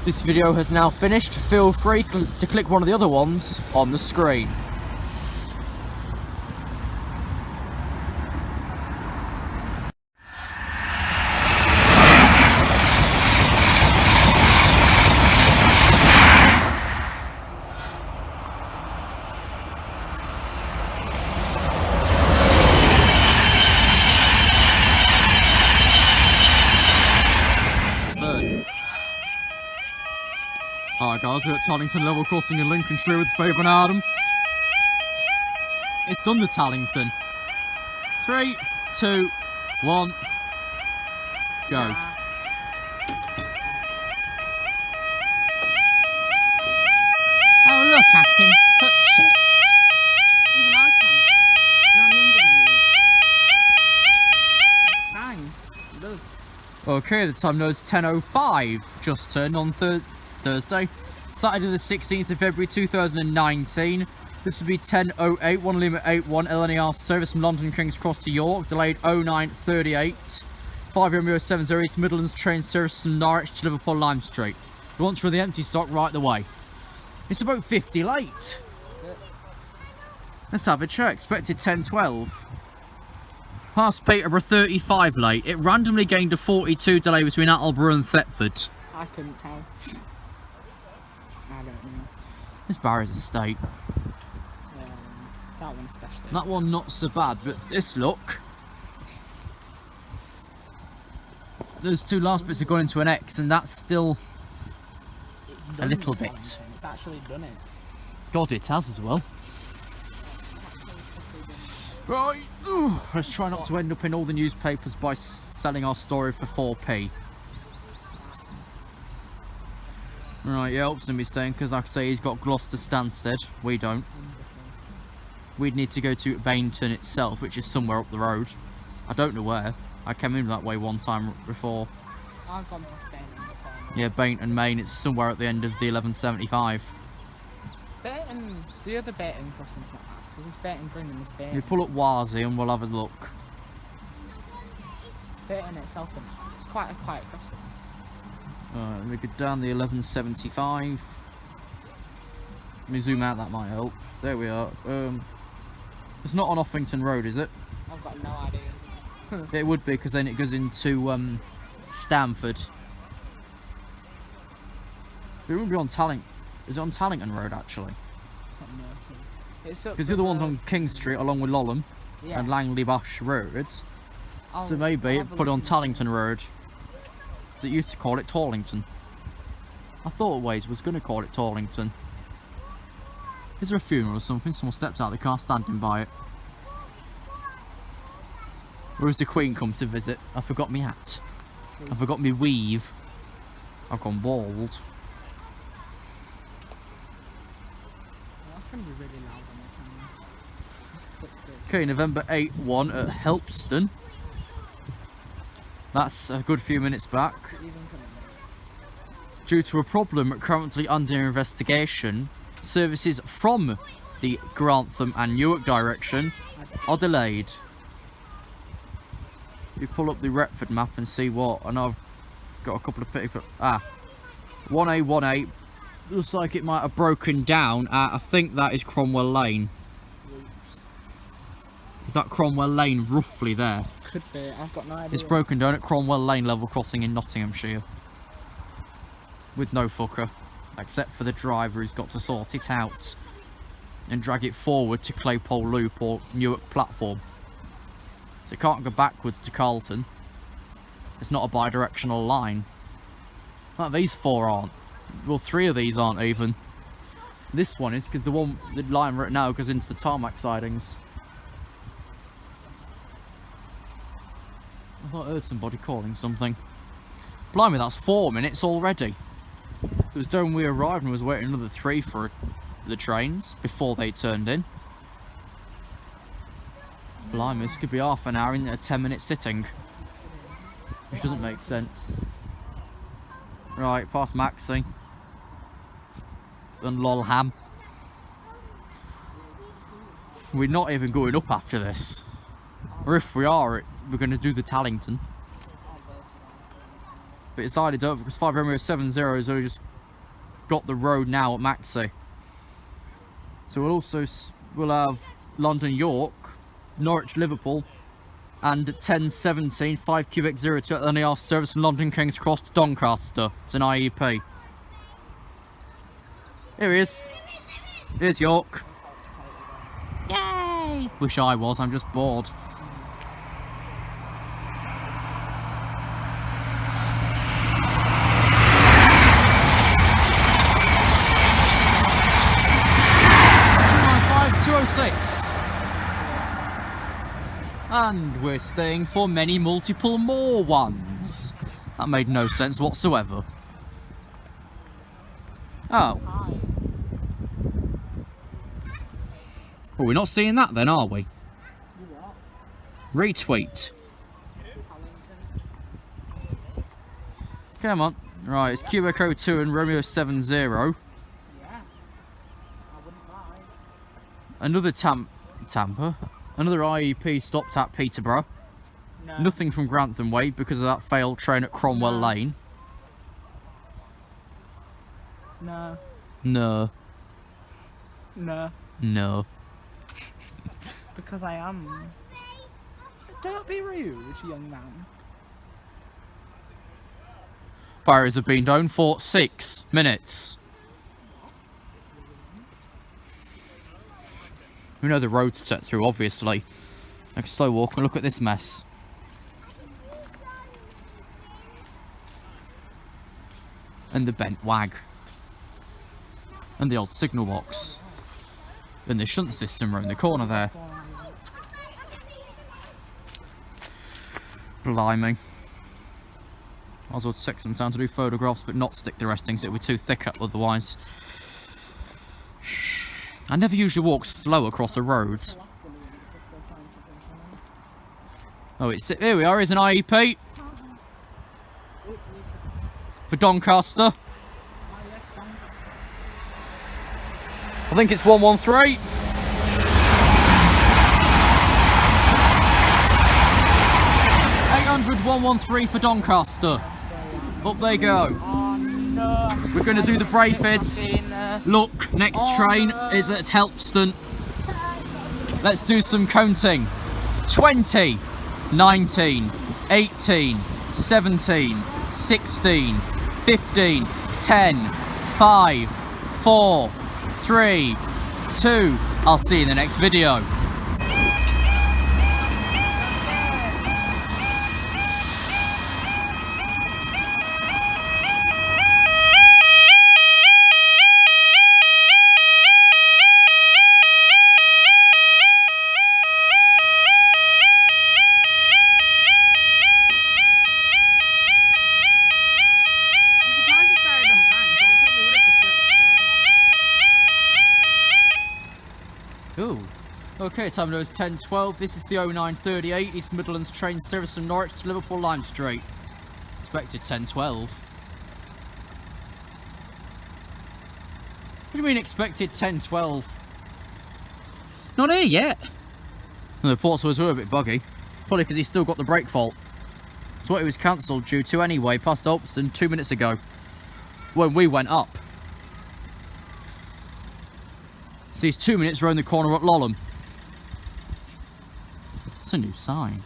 This video has now finished. Feel free to click one of the other ones on the screen. Hi guys, we're at Tallington level crossing in Lincolnshire with Fabe and Adam. It's done the Tallington. 3, 2, 1, go. Oh look, I can touch it. Even I can. And I'm younger than you. Fine. It does. Okay, the time now is 10:05. Just turned on Thursday, Saturday the 16th of February 2019. This will be 10:08, 1 Lima 81 LNER service from London King's Cross to York, delayed 09:38. 5 Romeo 708 Midlands train service from Norwich to Liverpool Lime Street. We want for the empty stock right the way. It's about 50 late. That's it. Let's have a check. Expected 10:12. Past Peterborough 35 late. It randomly gained a 42 delay between Attleborough and Thetford. I couldn't tell. I don't know. This barrier's a state. That one especially. That one not so bad, but this look. Those two last bits have gone into an X, and that's still a little bit. It's actually done it. God, it has as well. Right, let's try not to end up in all the newspapers by selling our story for 4p. Right, yeah, helps to be staying because, like I say, he's got Gloucester Stansted. We don't. We'd need to go to Bainton itself, which is somewhere up the road. I don't know where. I came in that way one time before. I've gone past Bainton before. Yeah, Bainton, Main. It's somewhere at the end of the 1175. Bainton, the other Bainton crossing's not bad. There's this bit in Green and this bit. You pull up Warzy and we'll have a look. Bit in itself, and it's quite a quiet crossing. Let me go down the 1175. Let me zoom out, that might help. There we are. It's not on Offington Road, is it? I've got no idea. It would be, because then it goes into Stamford. It wouldn't be on Tallington. Is it on Tallington Road, actually? Because the other one's on King Street along with Lolham and Langley Bash Roads. So maybe it put it on Tallington Road. They used to call it Tallington. I thought Waze was going to call it Tallington. Is there a funeral or something? Someone stepped out of the car standing by it. Or has the Queen come to visit? I forgot my hat. I forgot my weave. I've gone bald. That's going to be really loud on the camera. Let's click it. Okay, November 8-1 at Helpston. That's a good few minutes back. Due to a problem currently under investigation, services from the Grantham and Newark direction are delayed. You pull up the Retford map and see what, and I've got a couple of people. 1A18 looks like it might have broken down at, I think that is Cromwell Lane. Is that Cromwell Lane roughly there? Could be, I've got no idea. It's broken down at Cromwell Lane level crossing in Nottinghamshire. With no fucker. Except for the driver who's got to sort it out. And drag it forward to Claypole Loop or Newark platform. So it can't go backwards to Carlton. It's not a bi-directional line. Like these four aren't. Well, three of these aren't even. This one is, because the line right now goes into the tarmac sidings. I thought I heard somebody calling something. Blimey, that's 4 minutes already. It was when we arrived and was waiting another 3 for the trains before they turned in. Blimey, this could be half an hour in a 10-minute sitting. Which doesn't make sense. Right, past Maxi. And Lolham. We're not even going up after this. Or if we are, we're going to do the Tallington. But it's either over because 5 Romeo 70 has only just got the road now at Maxi. So we'll have London York, Norwich Liverpool, and at 10:17 5QX02 NER service from London King's Cross to Doncaster. It's an IEP. Here he is. Here's York. Yay! Wish I was, I'm just bored. And we're staying for many multiple more ones. That made no sense whatsoever. Oh. Well, we're not seeing that then, are we? Retweet. Come on. Right, it's QX02 and Romeo 70. Another Tampa. Another IEP stopped at Peterborough. No. Nothing from Grantham Way because of that failed train at Cromwell Lane. No. No. No. No. Because I am. Don't be rude, young man. Barriers have been down for 6 minutes. We know the road to set through, obviously. Like a slow walk and look at this mess. And the bent wag. And the old signal box. And the shunt system around the corner there. Blimey. Might as well take some time to do photographs but not stick the resting so it would be too thick up otherwise. I never usually walk slow across a road. Oh, here we are, here's an IEP. For Doncaster. I think it's 113. 113 for Doncaster. Up they go. Oh no. We're going to do the Braefids. Look, next train is at Helpston. Let's do some counting. 20, 19, 18, 17, 16, 15, 10, 5, 4, 3, 2. I'll see you in the next video. Ooh. Okay, time now is 10:12. This is the 0938 East Midlands train service from Norwich to Liverpool Lime Street. Expected 10:12. What do you mean expected 10:12? Not here yet. And the reports were a bit buggy. Probably because he's still got the brake fault. It's what he was cancelled due to anyway, past Alpston 2 minutes ago. When we went up. So he's 2 minutes round the corner at Lolham. It's a new sign.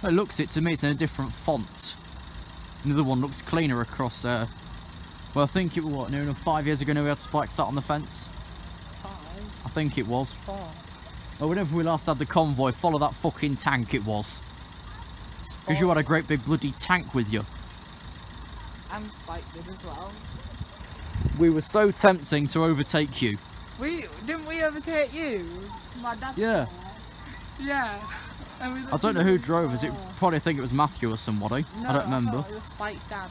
It looks it to me, it's in a different font. Another one looks cleaner across there. Well, I think it was, what, near enough 5 years ago now we had spikes sat on the fence? 5? I think it was. 4. Well, whenever we last had the convoy, follow that fucking tank it was. Because you had a great big bloody tank with you. And Spike did as well. We were so tempting to overtake you. Didn't we overtake you? My dad. Yeah. Yeah. And I don't know who drove us. It probably think it was Matthew or somebody. No, I don't remember. I thought it was Spike's dad.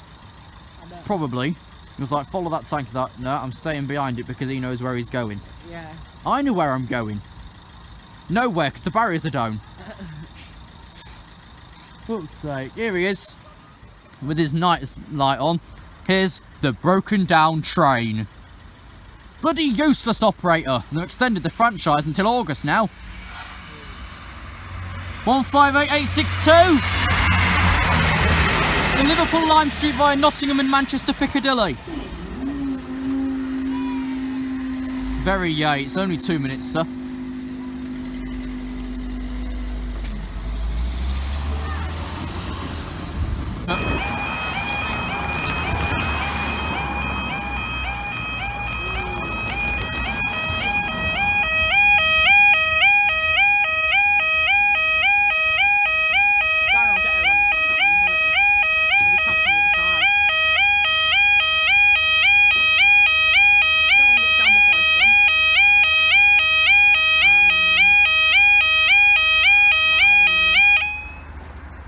Probably. He was like, follow that tank. He's like, no, I'm staying behind it because he knows where he's going. Yeah. I knew where I'm going. Nowhere, because the barriers are down. Fuck's sake. Here he is. With his night light on. Here's the broken down train. Bloody useless operator. They've extended the franchise until August now. 158862. The Liverpool Lime Street via Nottingham and Manchester Piccadilly. Very yay, it's only 2 minutes, sir.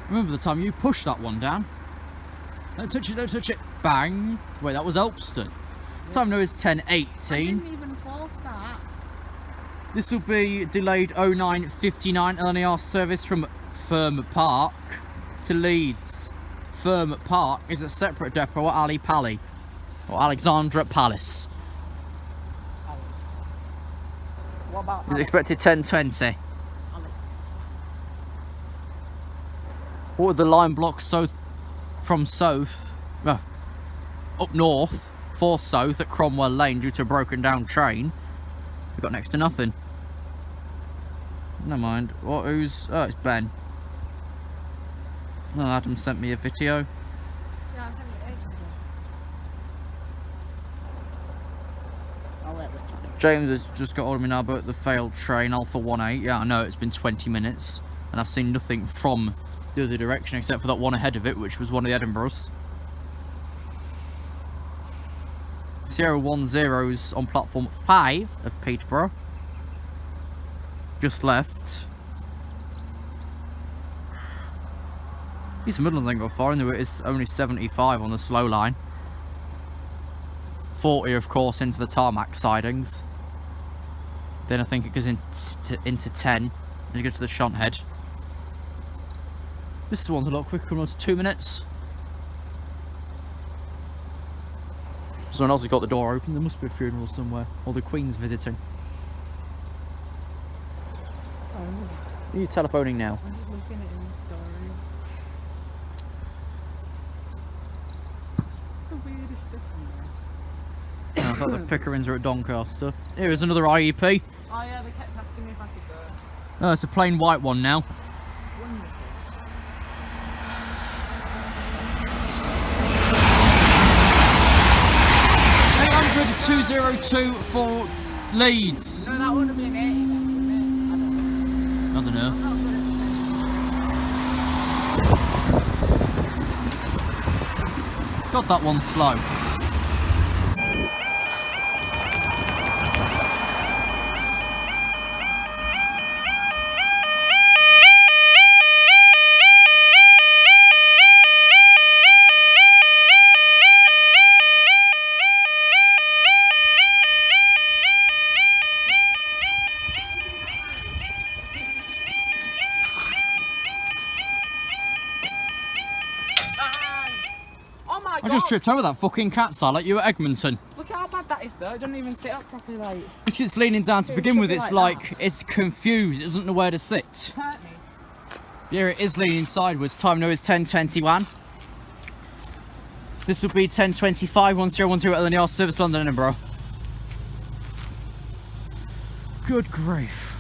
Remember the time you pushed that one down? Don't touch it, don't touch it. Bang. Wait, that was Elpston. Time now is 10:18. I didn't even force that. This will be delayed 0959 LNER service from Firm Park to Leeds. Firm Park is a separate depot at Ali Pali, or Alexandra Palace. What about It's expected 10:20. What were the line blocks south from south, up north for south at Cromwell Lane due to a broken down train? We've got next to nothing. Never mind. What? Who's? Oh, it's Ben. No, Adam sent me a video. Yeah, I sent you ages ago. I'll let Richard know. James has just got hold of me now about the failed train, Alpha 18. Yeah, I know, it's been 20 minutes and I've seen nothing from the other direction except for that one ahead of it, which was one of the Edinburghs. Sierra 10's on platform 5 of Peterborough. Just left. East Midlands ain't got far, and it's only 75 on the slow line. 40, of course, into the tarmac sidings. Then I think it goes into 10 as you go to the shunt head. This one's a lot quicker, coming on to 2 minutes. Someone else has got the door open. There must be a funeral somewhere, or the Queen's visiting. Oh, Are you telephoning now? I'm just looking at his story. really stiff in there. I thought the Pickerings are at Doncaster. Here is another IEP. Oh yeah, they kept asking me if I could go. Oh, it's a plain white one now. Wonderful. 202 for Leeds. No, that would have been 80 then, wouldn't it? I don't know. God, that one's slow. I just tripped over that fucking cat's eye like you were Egmonton. Look how bad that is though, it doesn't even sit up properly like. It's just leaning down to It begin should with, be it's like like, it's confused, it doesn't know where to sit. Hurt me. Here it is leaning sideways, time now is 10:21. This will be 10:25, 1010 at Linear Service London, Edinburgh. Good grief.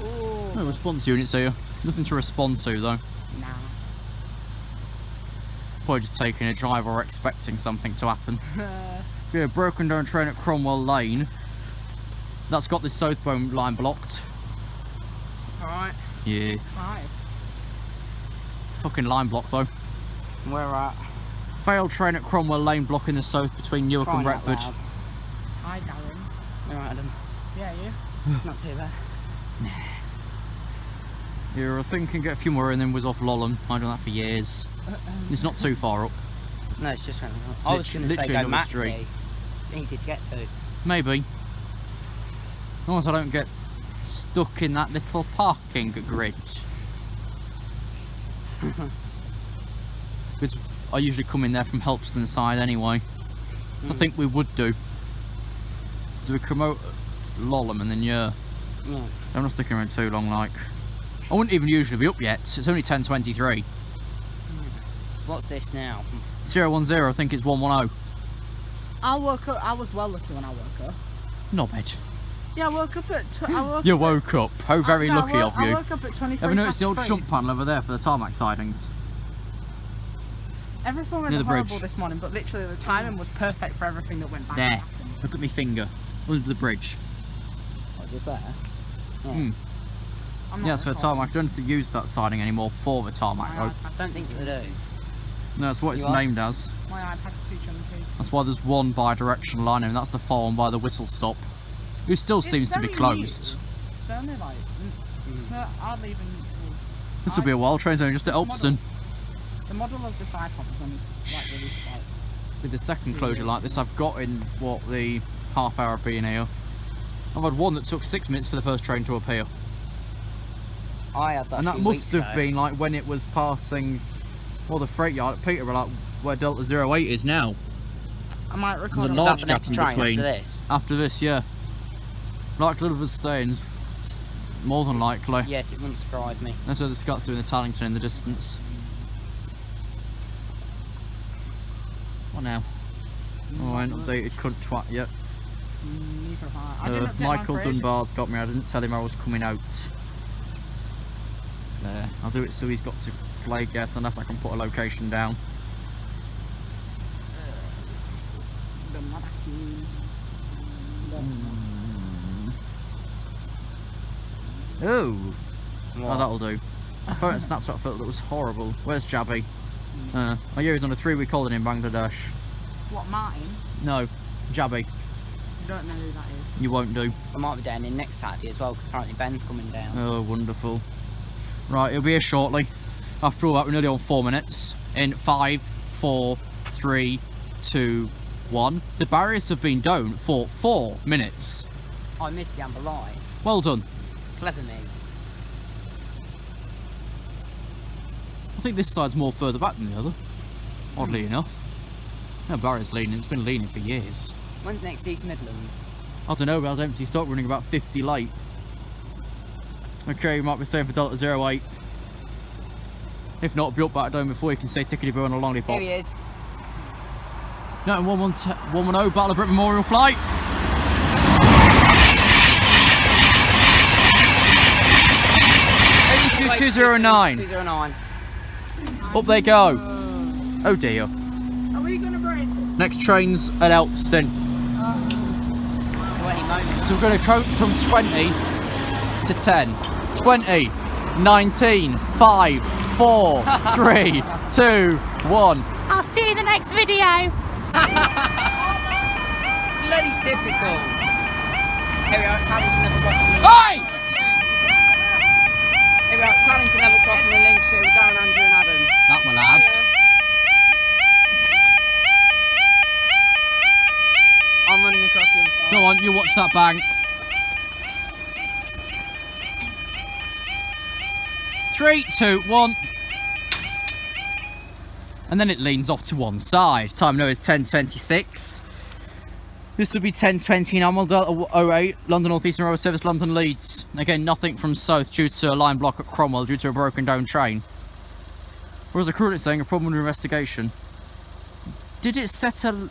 Ooh. No response units here. Nothing to respond to though. Nah. Probably just taking a drive or expecting something to happen. Yeah, broken down train at Cromwell Lane. That's got the southbound line blocked. Alright. Yeah. Right. Fucking line block though. Where at? Failed train at Cromwell Lane blocking the south between Newark and Retford. Hi Darren. Alright, Adam. Yeah, you? Not too bad. Yeah, I think can get a few more and then was off Lolland. I've done that for years. It's not too far up. No, it's just round the corner. I was going to say Literally go another street. Maxi. It's easy to get to. Maybe. As long as I don't get stuck in that little parking grid. Because I usually come in there from Helpston side anyway. I think we would do. Do we come out Lolland and then yeah. Yeah. I'm not sticking around too long like. I wouldn't even usually be up yet. It's only 10:23. So what's this now? 010, I think it's 110. I woke up, I was well lucky when I woke up. Not bad. Yeah, I woke up at You woke up. How very Yeah, lucky of I you. woke up at 23 Ever noticed the old past shunt panel over there for the tarmac sidings? Everything went Near the horrible bridge. this morning, but literally the timing was perfect for everything that went back. There. Look at my finger. Under the bridge. What was that? Yeah. Hmm. I'm not Yeah, it's for the recording. tarmac. I don't have to use that siding anymore for the tarmac My road. I iPad's don't think they do. No, that's what it's You are? named as. My iPad's too chunky. That's why there's one bi-directional line and that's the far one by the whistle stop. Who still seems to be very closed. new. It's only like, so hardly even. This will be a while. Train's only just at This Elpston. The model of this iPod was only like released like. With the second 2 closure years like this I've got in, what, the half hour of being here. I've had one that took 6 minutes for the first train to appear. I had that And a that few must weeks have ago. been like when it was passing, well, the freight yard at Peterborough, like where Delta 08 is now. I might record. a on Is large that the gap next in train between. after this? After this, yeah. Likelihood of us staying is more than likely. Yes, it wouldn't surprise me. That's where the Scots doing the Tallington in the distance. What now? Oh, I ain't updated cunt twat yet. Neither have I. I didn't update mine Michael for ages. Dunbar's got me, I didn't tell him I was coming out. There, I'll do it so he's got to play guess unless I can put a location down. Oh! Oh, that'll do. I found a Snapchat filter that was horrible. Where's Jabby? I hear he's on a 3-week holiday in Bangladesh. What, Martin? No, Jabby. You don't know who that is. You won't do. I might be down in next Saturday as well because apparently Ben's coming down. Oh, wonderful. Right, he'll be here shortly. After all that, we're nearly on 4 minutes. In 5, 4, 3, 2, 1. The barriers have been down for 4 minutes. I missed the amber light. Well done. Clever me. I think this side's more further back than the other. Oddly enough. No, barrier's leaning. It's been leaning for years. When's next East Midlands? I don't know, but I'll empty stock running about 50 late. Okay, you might be staying for Delta 08. If not, be up back down before you can say tickety boo on a long Here pop. he is. No, 110 Battle of Britain Memorial Flight. 209. 209. Up they go. Oh dear. Are we gonna break? Next train's at Elpston. 20 moments. So we're going to count from 20 to 10. 20, 19, 5, 4, 3, 2, 1. I'll see you in the next video. Bloody typical. Here we are at Tallington Level Crossing. Hey! Here we are at Tallington Level Crossing in Lincolnshire with Darren, Andrew and Adam. That my lads. I'm running across the other side. Go on, you watch that bank. 3, 2, 1. And then it leans off to one side. Time now is 10:26. This will be 10:20 now. Delta 08, London North Eastern Railway Service, London Leeds. Again, nothing from south due to a line block at Cromwell due to a broken down train. Whereas the crew is saying a problem with investigation. Did it set a...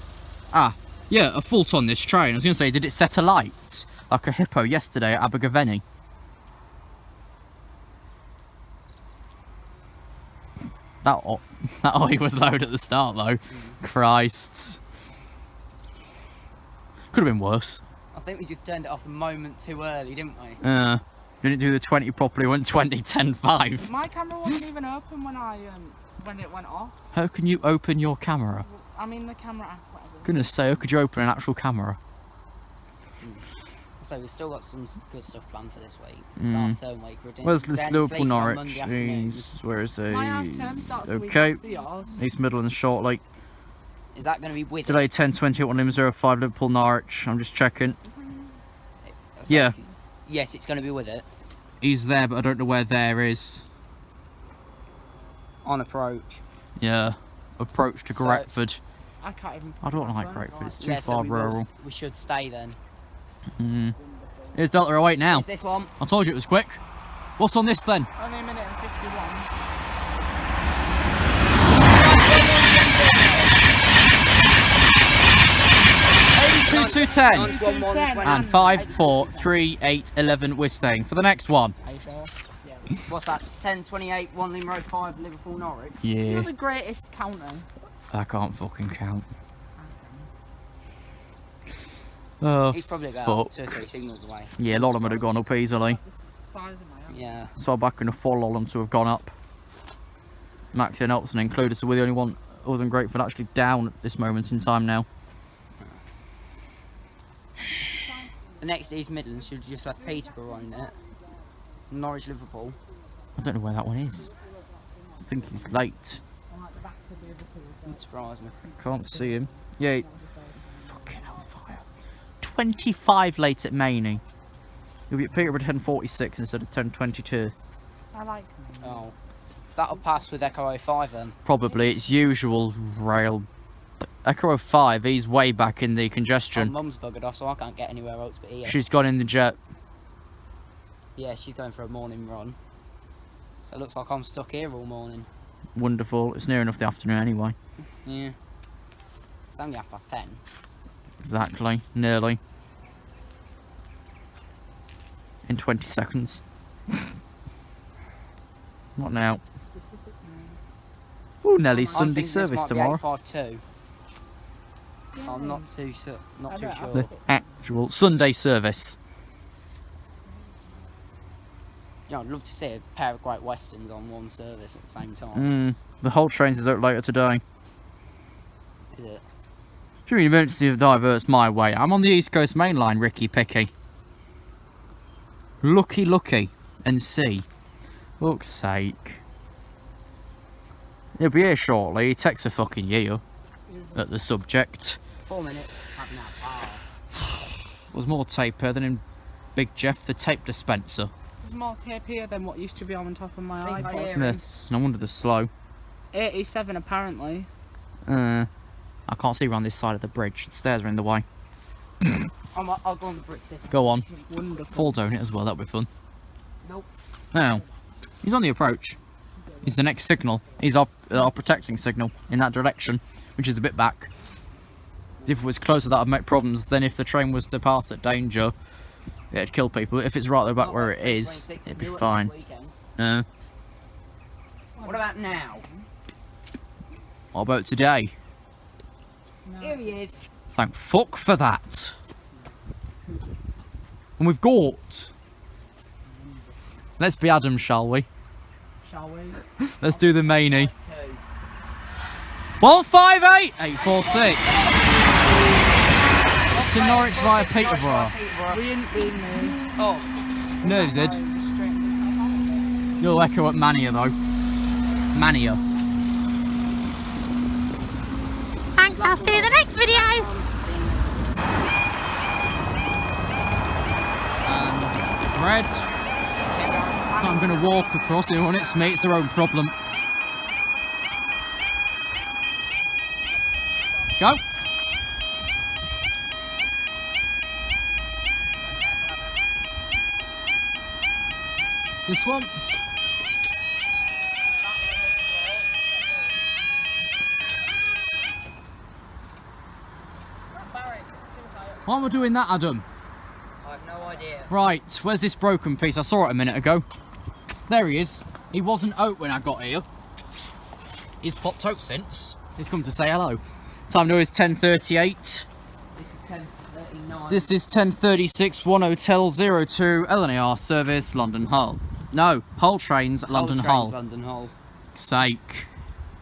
yeah, a fault on this train. I was going to say, did it set a light? Like a hippo yesterday at Abergavenny. That eye was loud at the start though. Christ. Could have been worse. I think we just turned it off a moment too early, didn't we? Didn't do the 20 properly, went 20, 10, 5. My camera wasn't even open when it went off. How can you open your camera? I mean the camera app, whatever. Goodness sake, how could you open an actual camera? So we've still got some good stuff planned for this week. 'Cause it's half term week. Where's this Liverpool Norwich? Where is he? My half term starts a week Okay. after yours. East Midlands shortly. Is that going to be with Delay 10:28 on M05 Liverpool Norwich. I'm just checking. it? Yeah. Yes, it's going to be with it. He's there, but I don't know where there is. On approach. Yeah. Approach to So- Gretford. I can't even. I don't like Gretford, it's too Yeah, so far we will- rural. We should stay then. Here's Delta 08 now. Is this one? I told you it was quick. What's on this then? Only a minute and 51. Two, 210. 911, And 5, 4, 3, 8, 11. We're staying for the next one. Are you sure? Yeah. What's that? 10:28, 1 Lim Road 5, Liverpool Norwich. You're Yeah, the greatest counter. I can't fucking count. Oh, He's probably about fuck. 2 or 3 signals away. Yeah, a lot of them would have gone up easily. The size of my arm. Yeah. So back in the fall, all of them to have gone up. Max and Elpson included, so we're the only one other than Grateford actually down at this moment in time now. The next East Midlands should just have Peterborough on it. Norwich, Liverpool. I don't know where that one is. I think he's late. Wouldn't surprise me. Can't see him. Yeah, fucking hellfire. 25 late at Maney. He'll be at Peterborough at 10:46 instead of 10:22. I like me. Oh. So that'll pass with Echo 05 then. Probably its usual rail. Echo 05, he's way back in the My congestion. mum's buggered off, so I can't get anywhere else but here. She's gone in the jet. Yeah, she's going for a morning run. So it looks like I'm stuck here all morning. Wonderful. It's near enough the afternoon anyway. Yeah. It's only 10:30. Exactly. Nearly. In 20 seconds. What now? Specific names. Ooh, Nelly's I'm Sunday thinking service this might be tomorrow. 852. I'm not too sure. The actual Sunday service. You know, I'd love to see a pair of Great Westerns on one service at the same time. The whole train's is out later today. Is it? During emergency diverts my way. I'm on the East Coast Main Line, Ricky Picky. Lucky, and see. Fuck's sake. He'll be here shortly. He takes a fucking year at the subject. 4 minutes. Having that Was more tape here than in Big Jeff, the tape dispenser. There's more tape here than what used to be on top of my Big iPod. Smiths. No wonder they're slow. 87 apparently. I can't see around this side of the bridge. The stairs are in the way. I'll go on the bridge. Go on. Wonderful. Fall down it as well, that'll be fun. Nope. Now, he's on the approach. He's the next signal. He's our protecting signal in that direction, which is a bit back. If it was closer, that would make problems. Then if the train was to pass at danger, it'd kill people. If it's right about where it is, it'd be fine. No. What about now? What about today? Here he is. Thank fuck for that. And we've got. Let's be Adam, shall we? Shall we? Let's do the manie. 158 846. To Norwich via Peterborough. We didn't beat me. Oh. No, you did. You'll echo at Mania though. Mania. Thanks, I'll see you in the next video. Red. I'm going to walk across it when it's me, it's their own problem. Go. This one. Why am I doing that, Adam? I have no idea. Right, where's this broken piece? I saw it a minute ago. There he is. He wasn't out when I got here. He's popped out since. He's come to say hello. Time now is 10:38. This is 10:39. This is 10:36. 1 Hotel 02 LNAR service London Hull. No, Hull trains London Hull. London Hull. Sake.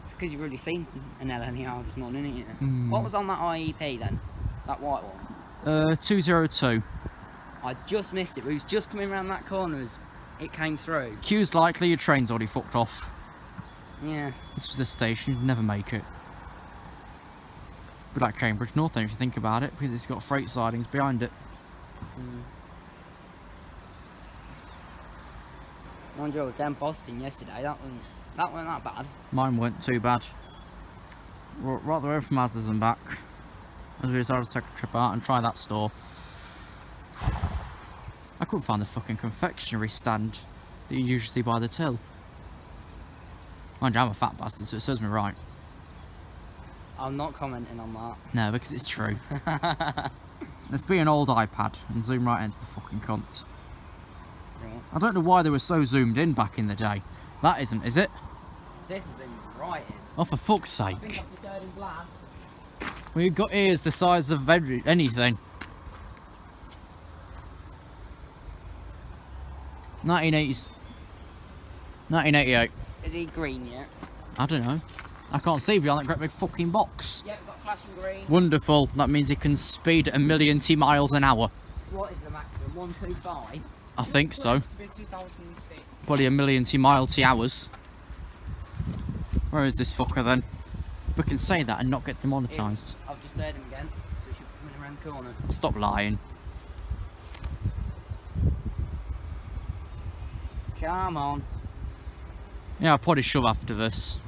It's because you've really seen an LNER this morning, isn't it? What was on that IEP then? That white one? 202. I just missed it. We was just coming around that corner as it came through. Queue's likely, your train's already fucked off. Yeah. This was a station, you'd never make it. Be like Cambridge North then if you think about it, because it's got freight sidings behind it. Mind you, I was down Boston yesterday. That weren't that bad. Mine weren't too bad. Right the way from Asda's and back. As we decided to take a trip out and try that store. I couldn't find the fucking confectionery stand that you usually see by the till. Mind you, I'm a fat bastard, so it serves me right. I'm not commenting on that. No, because it's true. Let's be an old iPad and zoom right into the fucking cunt. Right. I don't know why they were so zoomed in back in the day. That isn't, is it? This is in right in. Oh, for fuck's I think sake. I've just heard him blast. We've got ears the size of anything. 1980s. 1988. Is he green yet? I don't know. I can't see beyond that great big fucking box. Yeah, we've got flashing green. Wonderful. That means he can speed at 1,000,000 miles an hour. What is the maximum? 125? I think so. It's supposed to be 2006. Probably 1,000,000 miles hours. Where is this fucker then? We can say that and not get demonetised. I've just heard him again, so we should be coming around the corner. Stop lying. Come on. Yeah, I'll probably shove after this.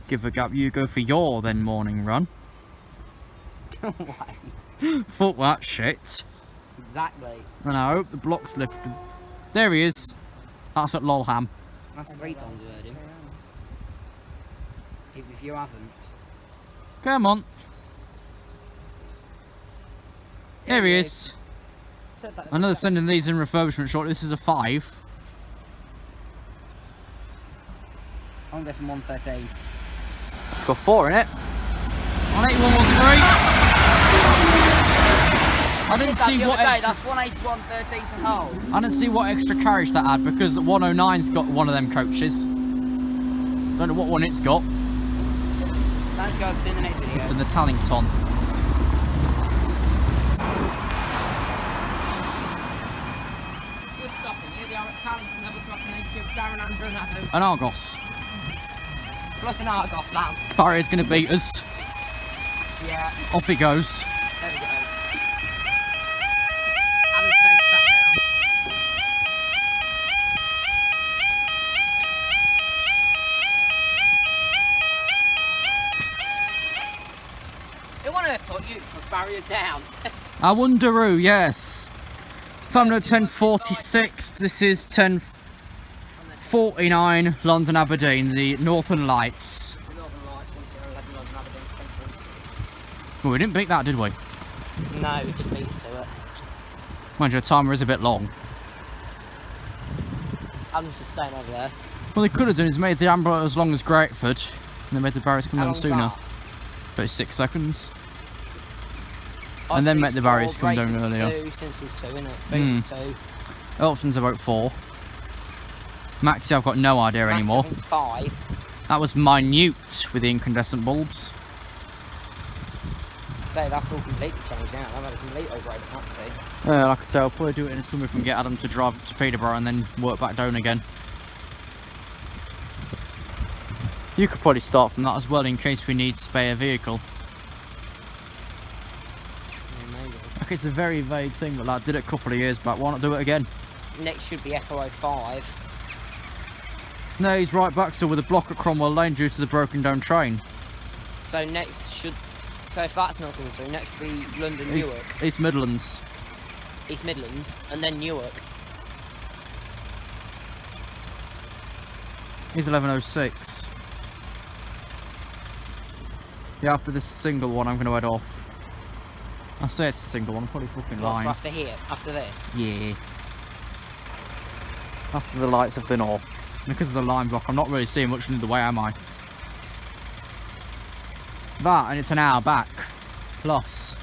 Give a gap, you go for your then morning run. Fuck that shit. Exactly. And I hope the block's lifted. There he is. That's at Lolham. That's 3 times we heard him. Even if you haven't. Come on. There he is. I know they're sending these in refurbishment shortly. This is a 5. I'm guessing 113. It's got 4 in it. 18113. I didn't see what extra. That's 18113 to hold. I didn't see what extra carriage that had because 109's got one of them coaches. Don't know what one it's got. Thanks guys, see you in the next video. It's in the Tallington. We're stopping. Here we are at Tallington, level crossing Lincolnshire, Darren, Andrew and Adam. An Argos. Plus an Argos now. Barry's gonna beat us. Yeah, Off he goes. there we go. Adam's stayed sat down. Who on earth taught you to put barriers down? I wonder who, yes. Time now 10:46. This is 10:49 London Aberdeen, the Northern Lights. The Northern Lights, 1011 London Aberdeen, 1046. Well, we didn't beat that, did we? No, it just beats to it. Mind you, the timer is a bit long. I'm just staying over there. What they could have done is made the amber as long as Grateford, and they made the barriers come How down long's sooner. that? But 6 seconds. I And then think make it's the barriers 4, come down Grateford's earlier. 2, Sincel's 2, isn't it? Beaton's 2. Elpson's about 4. Maxi, I've got no idea Max, anymore. I think it's 5. That was minute with the incandescent bulbs. So that's all completely changed now. I've had a complete upgrade at Maxi. Like I say, I'll probably do it in the summer if we can get Adam to drive to Peterborough and then work back down again. You could probably start from that as well in case we need spare vehicle. Yeah, maybe. Like, it's a very vague thing, but like, I did it a couple of years back. Why not do it again? Next should be Echo 05. No, he's right back still with a block at Cromwell Lane due to the broken down train. So next should... So if that's not coming through, next will be London, Newark. East Midlands. East Midlands, and then Newark. He's 11:06. Yeah, after this single one, I'm going to head off. I say it's a single one, I'm probably fucking What's lying. after here? After this? Yeah. After the lights have been off. Because of the line block, I'm not really seeing much in the way, am I? That, and it's an hour back. Plus.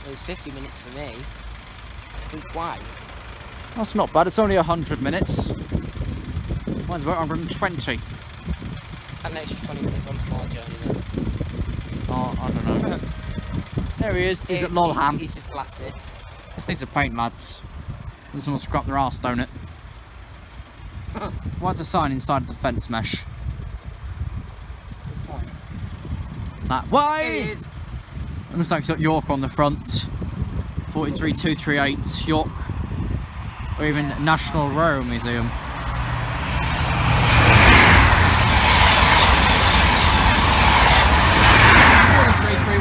It was 50 minutes for me. Each way. That's not bad, it's only 100 minutes. Mine's about 120. Add an extra 20 minutes onto my journey then. Oh, I don't know. There he is, he's at Lolham. He's just blasted. This needs a paint, lads. This one will scrap their arse, don't it? Why's the sign inside the fence mesh? Good point. That There way! he is. It looks like it's got York on the front. 43238 York. Or even National Rail Museum.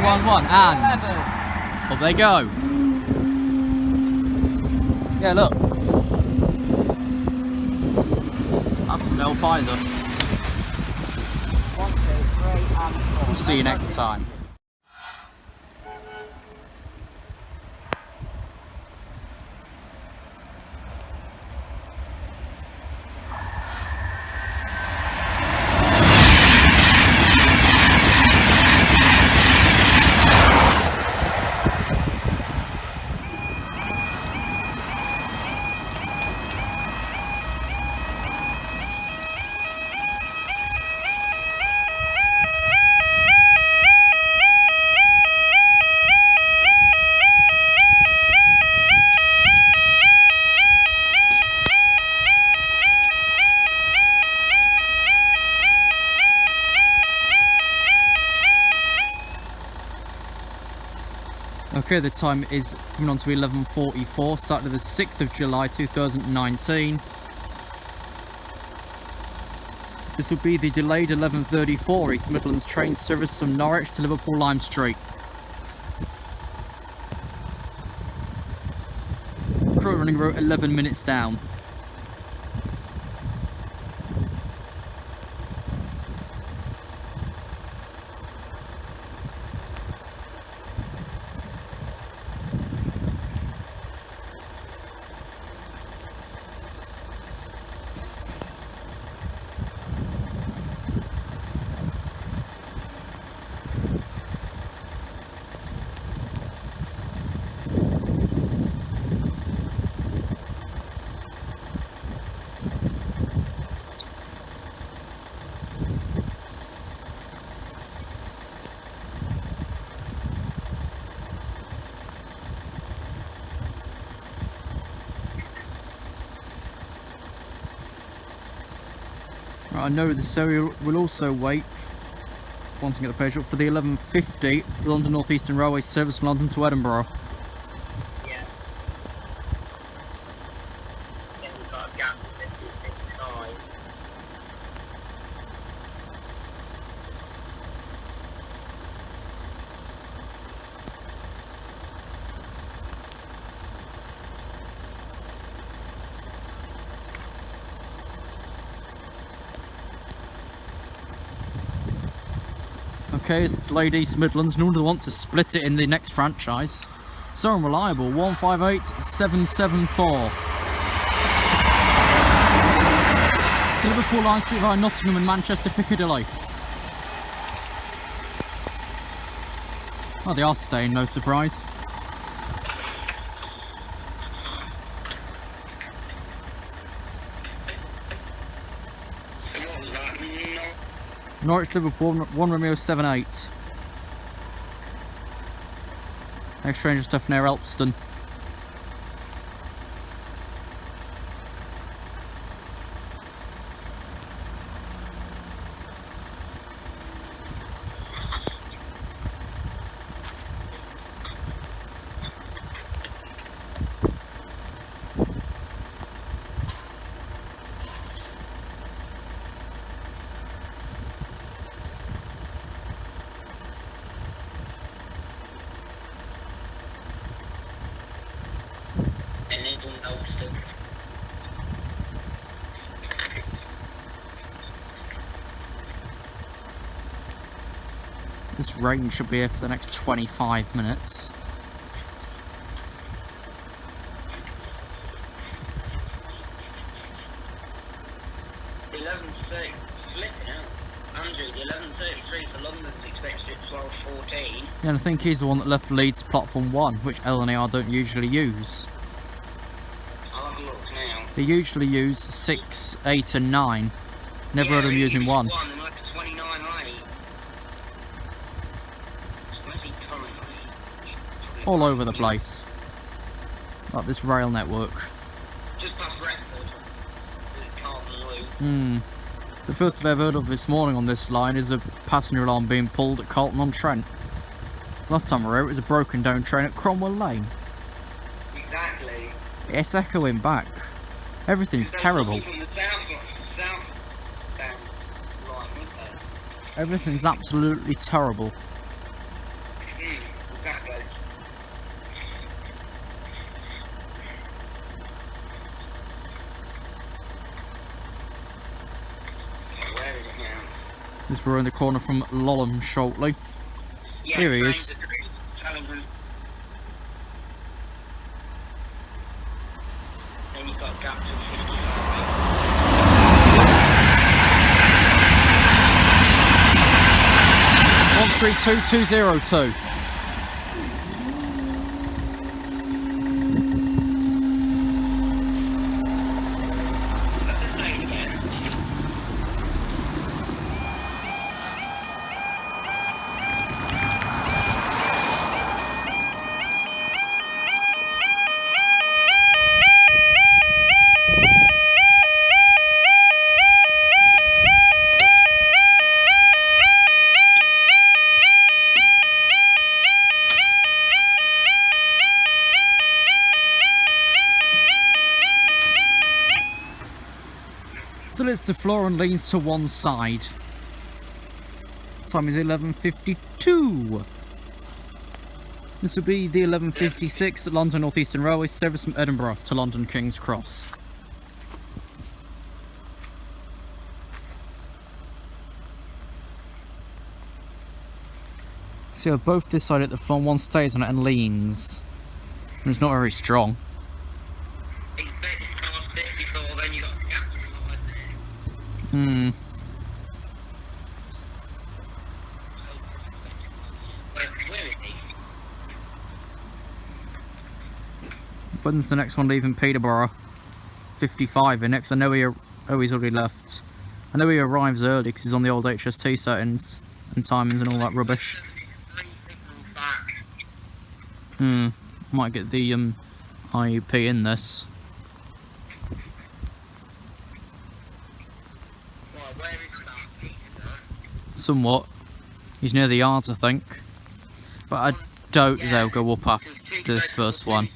And 11. up they go. Yeah, look. That's no either. 1, 2, 3, and 4. We'll see you next time. Okay, the time is coming on to 11:44, Saturday the 6th of July 2019. This will be the delayed 11:34 East Midlands train service from Norwich to Liverpool Lime Street. Current running route 11 minutes down. Right, I know this area will also wait, once I get the page up, for the 11:50 London North Eastern Railway service from London to Edinburgh. Yeah. Yeah, we've got a gap of 55. UK is delayed East Midlands. No one wants to split it in the next franchise. So unreliable. 158774. Liverpool Line Street via Nottingham and Manchester Piccadilly. Oh, they are staying, no surprise. Norwich Liverpool 1 Romeo 78. Exchange stuff near Elpston. This rain should be here for the next 25 minutes. The 11:30, flipping out. Andrew, the 11:33 for London's expected at 12:14. Yeah, and I think he's the one that left Leeds platform 1, which LNAR don't usually use. I'll have a look now. They usually use 6, 8 and 9. Never heard them using 1. Like a 29 late. Where's he currently? All over the place. Like this rail network. Just past Retford. Carlton Loop. The first thing I've heard of this morning on this line is a passenger alarm being pulled at Carlton-on-Trent. Last time I heard it was a broken down train at Cromwell Lane. Exactly. It's echoing back. Everything's terrible. From the southbound line, wasn't there? Everything's absolutely terrible. Exactly. Where is it now? As we're in the corner from Lollham shortly. Yeah, Here he is. Tallington. Then you've got gap to 55. 132202. Still it's the floor and leans to one side. Time is 11:52. This will be the 11:56 at London North Eastern Railway service from Edinburgh to London King's Cross. So both this side at the front, one stays on it and leans. And it's not very strong. When's the next one leaving Peterborough? 55 in next. I know he's already left. I know he arrives early because he's on the old HST settings and timings and all that rubbish. Might get the IUP in this. Somewhat. He's near the yards, I think. But I doubt they'll go up after this first one.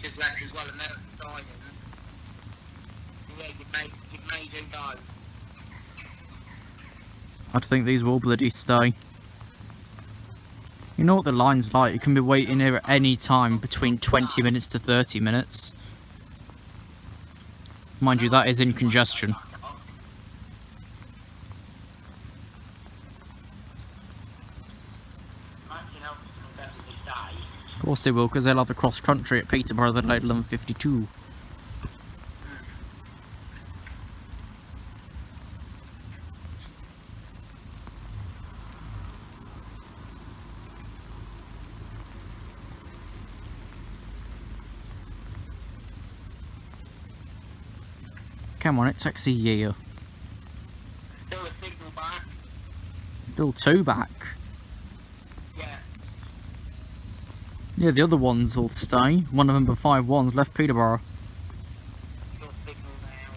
I think these will bloody stay. You know what the line's like, you can be waiting here at any time between 20 minutes to 30 minutes. Mind you, that is in congestion. Of course they will, because they'll have the cross country at Peterborough that at 11:52. Come on, it takes a year. Still a signal back. Still 2 back. Yeah. Yeah, the other ones will stay. One of them, but 5-1's left Peterborough. Still signal now.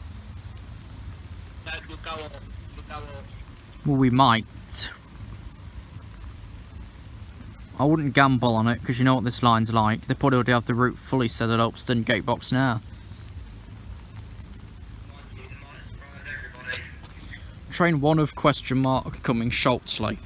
No, you'll go off. You'll go off. Well, we might. I wouldn't gamble on it, because you know what this line's like. They probably already have the route fully set up, Ston Gatebox now. Train 1 of question mark coming shortly.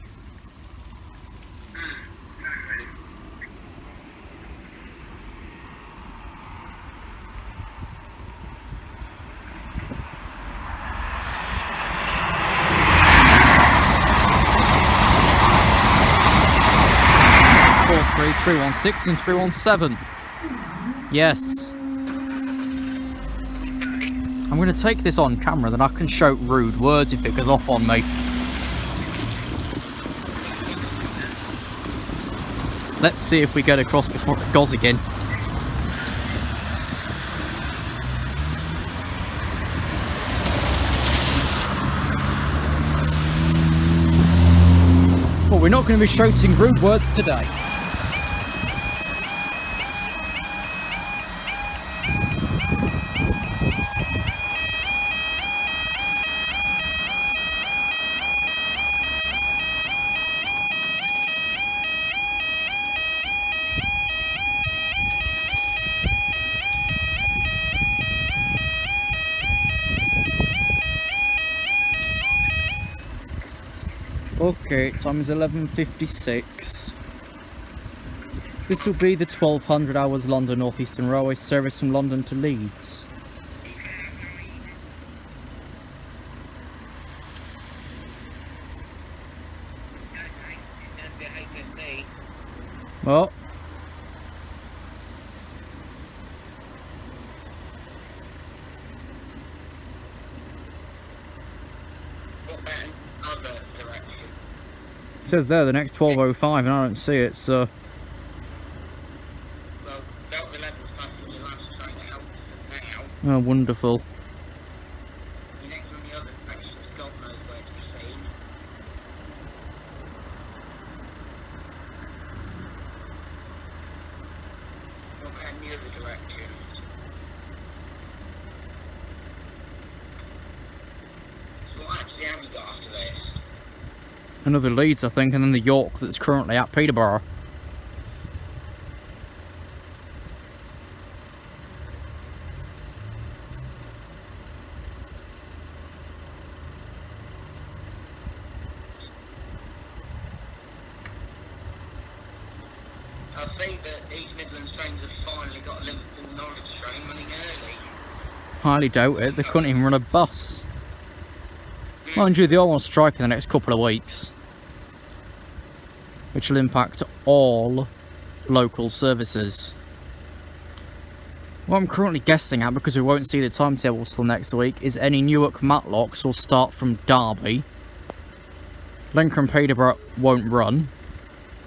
Four, 3, 316 and 317. Yes. I'm going to take this on camera, then I can shout rude words if it goes off on me. Let's see if we get across before it goes again. Well, we're not going to be shouting rude words today. Okay, time is 11:56. This will be the 1200 hours London North Eastern Railway service from London to Leeds. Well, it says there the next 12:05 and I don't see it, so Well, Belt 11's passing your last train out now. oh, wonderful. The next one, the other direction's God knows where to be seen. Look at the other direction. So what actually have we got after this? Another Leeds, I think, and then the York that's currently at Peterborough. I think that East Midlands trains have finally got a Liverpool Norwich train running early. Highly doubt it, they couldn't even run a bus. Mind you, they all on strike in the next couple of weeks, which will impact all local services. What I'm currently guessing at, because we won't see the timetables till next week, is any Newark Matlocks will start from Derby. Lincoln Peterborough won't run.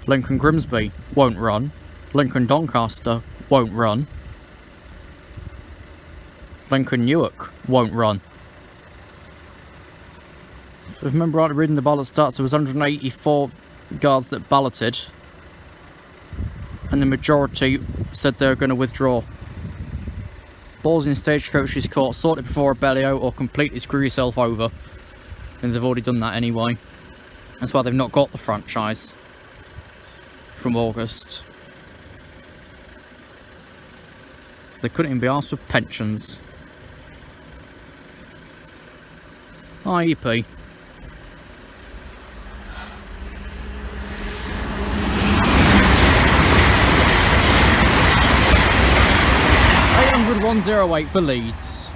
Lincoln Grimsby won't run. Lincoln Doncaster won't run. Lincoln Newark won't run. So if I remember right, reading the ballot stats, there was 184 guards that balloted, and the majority said they were going to withdraw. Balls in Stagecoach's court, sort it before a belly out or completely screw yourself over, and they've already done that anyway. That's why they've not got the franchise from August. They couldn't even be asked for pensions. IEP. $800,108 for Leeds.